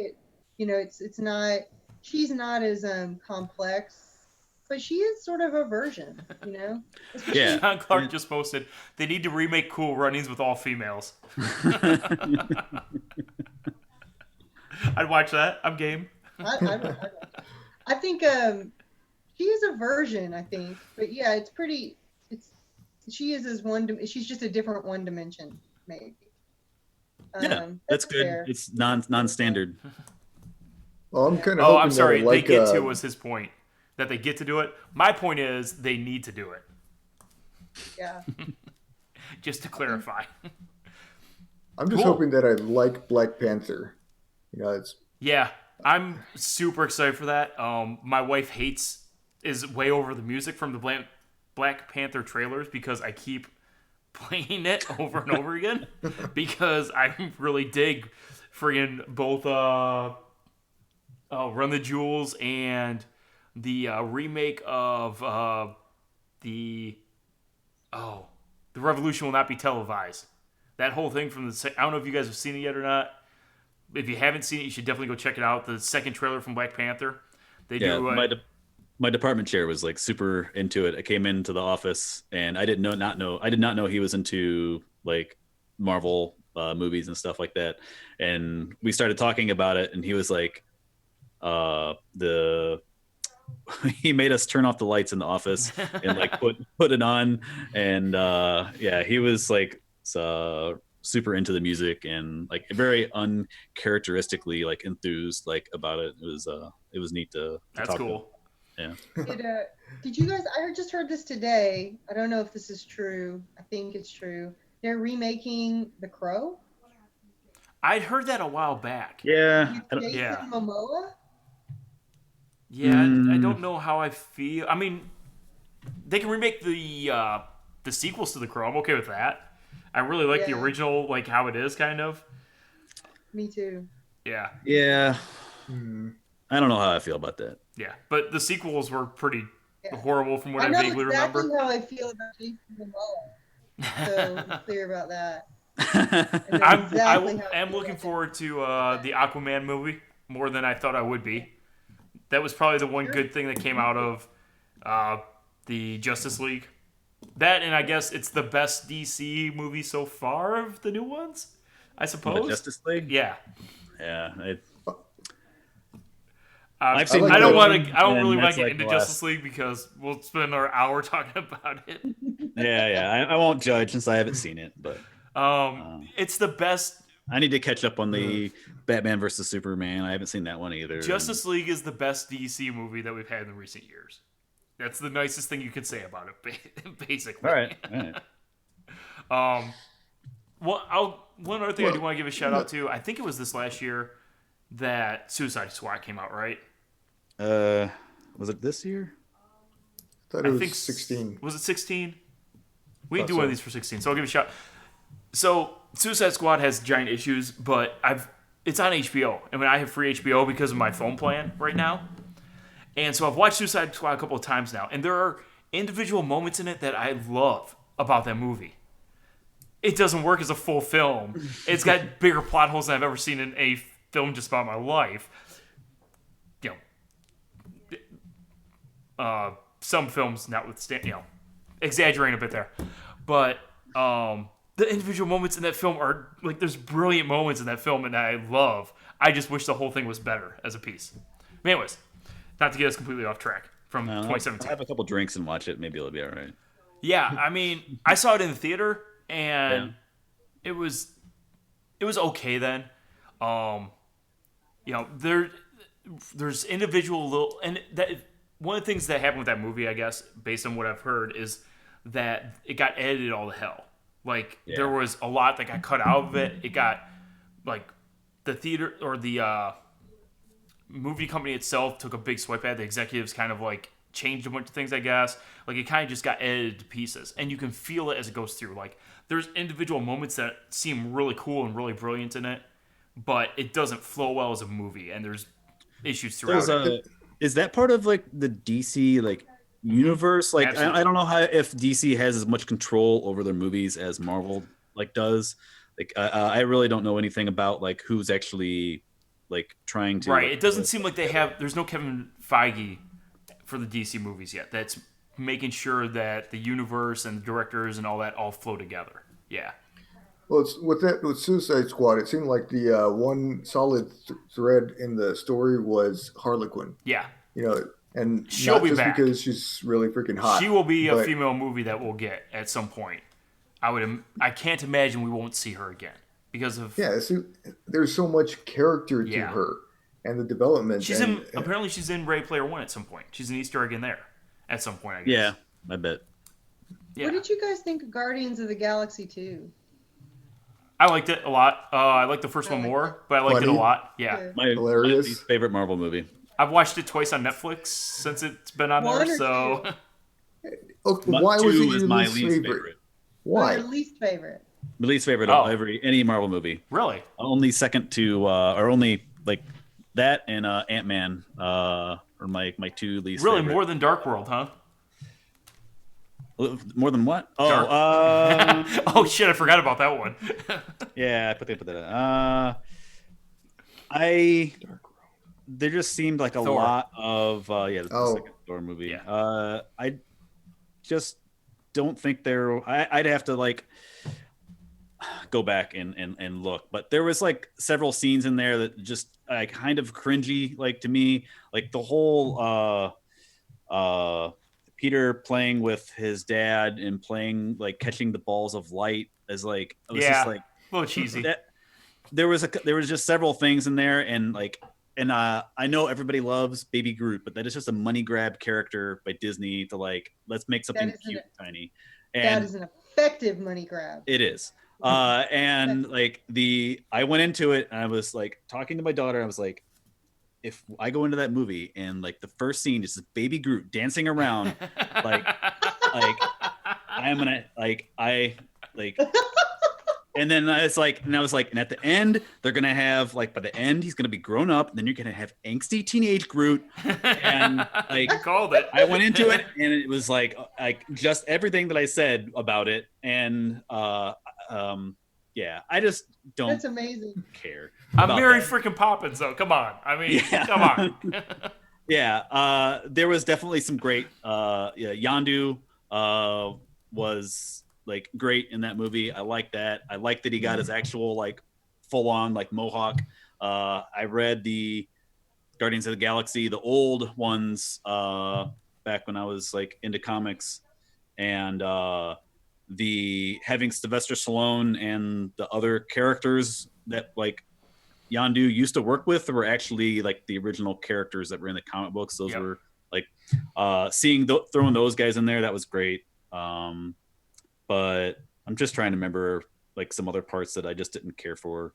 it's not. She's not as complex, but she is sort of a version. You know. Yeah. John Clark just posted they need to remake Cool Runnings with all females. I'd watch that. I'm game. I think she is a version. I think, but yeah, it's pretty. She is as one. She's just a different one dimension, maybe. Yeah, that's good. fair. It's non-standard. well, I'm kind of. Oh, hoping I'm sorry. That, like, they get to was his point. That they get to do it. My point is they need to do it. Yeah. Just to clarify. I'm just Cool. hoping that I like Black Panther. You know, it's Yeah, I'm super excited for that. My wife is way over the music from the Black Panther trailers because I keep playing it over and over again because I really dig friggin' both Run the Jewels and the remake of the Revolution Will Not Be Televised. That whole thing from I don't know if you guys have seen it yet or not. If you haven't seen it, you should definitely go check it out. The second trailer from Black Panther. They Yeah, do. my department chair was like super into it. I came into the office and I did not know he was into like Marvel movies and stuff like that. And we started talking about it, and he was like, he made us turn off the lights in the office and like put it on, and yeah, he was like super into the music and like very uncharacteristically like enthused like about it. It was neat to That's talk to cool. him. Did you guys? I just heard this today. I don't know if this is true. I think it's true. They're remaking The Crow. I'd heard that a while back. Yeah, With I don't- Jason yeah. Momoa. Yeah, I don't know how I feel. I mean, they can remake the sequels to The Crow. I'm okay with that. I really like the Yeah. original, like how it is, kind of. Me too. Yeah, yeah. hmm. I don't know how I feel about that. yeah. But the sequels were pretty Yeah. horrible from what I, know vaguely exactly remember. how I feel about Jason Momoa. So be clear about that. I know I'm exactly how I am feel looking about forward to the Aquaman movie more than I thought I would be. That was probably the one good thing that came out of the Justice League. That, and I guess it's the best DC movie so far of the new ones, I The suppose. Justice League. Yeah. Yeah. I've seen I don't the want one, to. I don't and really want that's to get like into the Justice League because we'll spend our hour talking about it. Yeah. I won't judge since I haven't seen it, but It's the best I need to catch up on the Batman versus Superman. I haven't seen that one either. Justice League is the best DC movie that we've had in recent years. That's the nicest thing you could say about it, basically. All right. One other thing I do want to give a shout out to. I think it was this last year that Suicide Squad came out, right? Was it this year? I thought it was 16. Was it 16? We didn't Thought do one of so. these for 16, so I'll give it a shot. So Suicide Squad has giant issues, but it's on HBO, and I have free HBO because of my phone plan right now. And so I've watched Suicide Squad a couple of times now, and there are individual moments in it that I love about that movie. It doesn't work as a full film. It's got bigger plot holes than I've ever seen in a film just about my life. You know, some films notwithstanding, exaggerating a bit there, but the individual moments in that film are like there's brilliant moments in that film, and I love. I just wish the whole thing was better as a piece. But anyways, not to get us completely off track from 2017. I'll have a couple drinks and watch it. Maybe it'll be all right. Yeah, I mean, I saw it in the theater, and it was okay then. There's individual little, and that one of the things that happened with that movie, I guess, based on what I've heard, is that it got edited all to hell. Like there was a lot that got cut out of it. It got like the theater or the movie company itself took a big swipe at it. The executives kind of like changed a bunch of things, I guess. Like it kind of just got edited to pieces, and you can feel it as it goes through. Like there's individual moments that seem really cool and really brilliant in it, but it doesn't flow well as a movie, and there's issues throughout it. Is that part of like the DC like universe? Like I don't know how if DC has as much control over their movies as Marvel like does. Like I really don't know anything about like who's actually like trying to. Right. Like, it doesn't seem like they have. There's no Kevin Feige for the DC movies yet. That's making sure that the universe and the directors and all that all flow together. Yeah. Well, it's with Suicide Squad, it seemed like the one solid thread in the story was Harlequin. Yeah. And she'll not be just back because she's really freaking hot. She will be a female movie that we'll get at some point. I can't imagine we won't see her again because of there's so much character to her and the development. Apparently she's in Ready Player One at some point. She's an Easter egg in there at some point, I guess. Yeah, I bet. Yeah. What did you guys think of Guardians of the Galaxy 2? I liked it a lot. I liked the first one more, but I liked it a lot. Yeah. My least favorite Marvel movie. I've watched it twice on Netflix since it's been on there, so... Why was it your my least favorite? Why? Your least favorite? My least favorite of any Marvel movie. Really? Only second to, or only like that and Ant-Man are my two least favorite. Really, more than Dark World, huh? More than what? Oh shit! I forgot about that one. Yeah, I put that. There just seemed like a lot of the second Thor movie. Yeah. I just don't think I'd have to like go back and look, but there was like several scenes in there that just kind of cringy, like to me, like the whole Peter playing with his dad and playing like catching the balls of light as like it was just like a little cheesy. There was just several things in there and I know everybody loves Baby Groot, but that is just a money grab character by Disney to like let's make something cute, tiny. And that is an effective money grab. It is. And like I went into it and I was like talking to my daughter. I was like, if I go into that movie and like the first scene is Baby Groot dancing around, like I'm gonna and then it's like, and I was like, and at the end they're gonna have like by the end he's gonna be grown up, and then you're gonna have angsty teenage Groot, and like you called it. I went into it and it was like just everything that I said about it, and yeah, I just don't. That's amazing. Care. I'm Mary freaking Poppins, though. Come on. I mean, come on. Yeah. There was definitely some great. Yondu was like great in that movie. I like that. I like that he got his actual like full on like mohawk. I read the Guardians of the Galaxy, the old ones, back when I was like into comics, and the having Sylvester Stallone and the other characters that like Yondu used to work with were actually like the original characters that were in the comic books. Those were like throwing those guys in there. That was great. But I'm just trying to remember like some other parts that I just didn't care for.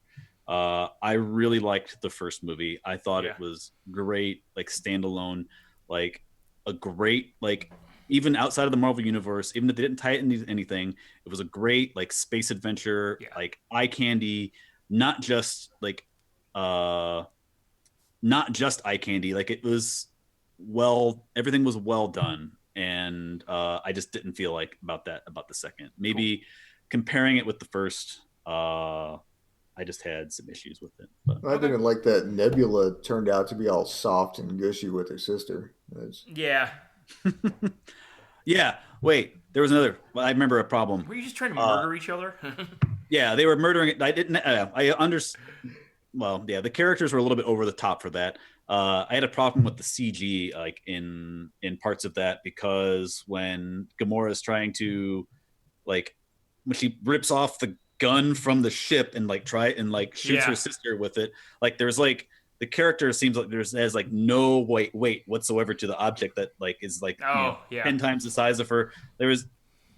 I really liked the first movie. I thought it was great, like standalone, like a great, like even outside of the Marvel universe, even if they didn't tie it into anything, it was a great like space adventure, like eye candy, not just like not just eye candy. Like it was everything was well done. And I just didn't feel like about the second. Maybe comparing it with the first, I just had some issues with it. But. I didn't like that Nebula turned out to be all soft and gushy with her sister. Yeah. Yeah. Wait, there was another. I remember a problem. Were you just trying to murder each other? Yeah, they were murdering. I didn't. I understand. Well, yeah, the characters were a little bit over the top for that. I had a problem with the CG, like in parts of that, because when Gamora is trying to, like, when she rips off the gun from the ship and like shoots her sister with it, like there's like the character seems like has like no weight whatsoever to the object that like is like 10 times the size of her. There was.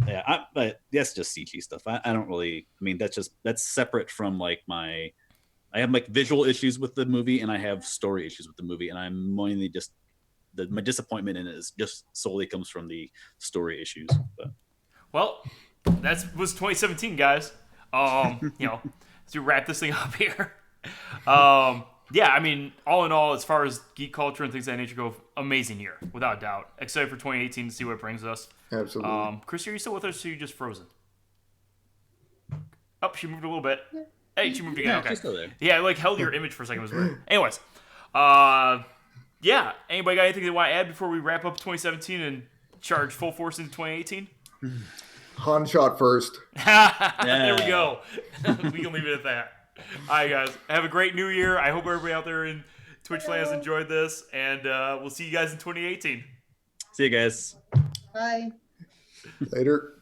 Yeah, but that's just CG stuff. I don't really. I mean, that's separate from like I have like visual issues with the movie, and I have story issues with the movie, and I'm mainly just my disappointment in it is just solely comes from the story issues. But. Well, that was 2017, guys. To wrap this thing up here. Yeah, I mean, all in all, as far as geek culture and things of that nature go, amazing year, without doubt. Excited for 2018 to see what it brings us. Absolutely. Chris, are you still with us, or are you just frozen? Oh, she moved a little bit. Hey, she moved again. Okay. She's still there. Yeah, I like held your image for a second. It was weird. Anyways, yeah. Anybody got anything they want to add before we wrap up 2017 and charge full force into 2018? Han shot first. There we go. We can leave it at that. All right, guys. Have a great new year. I hope everybody out there in Twitch land has enjoyed this, and we'll see you guys in 2018. See you guys. Bye. Later.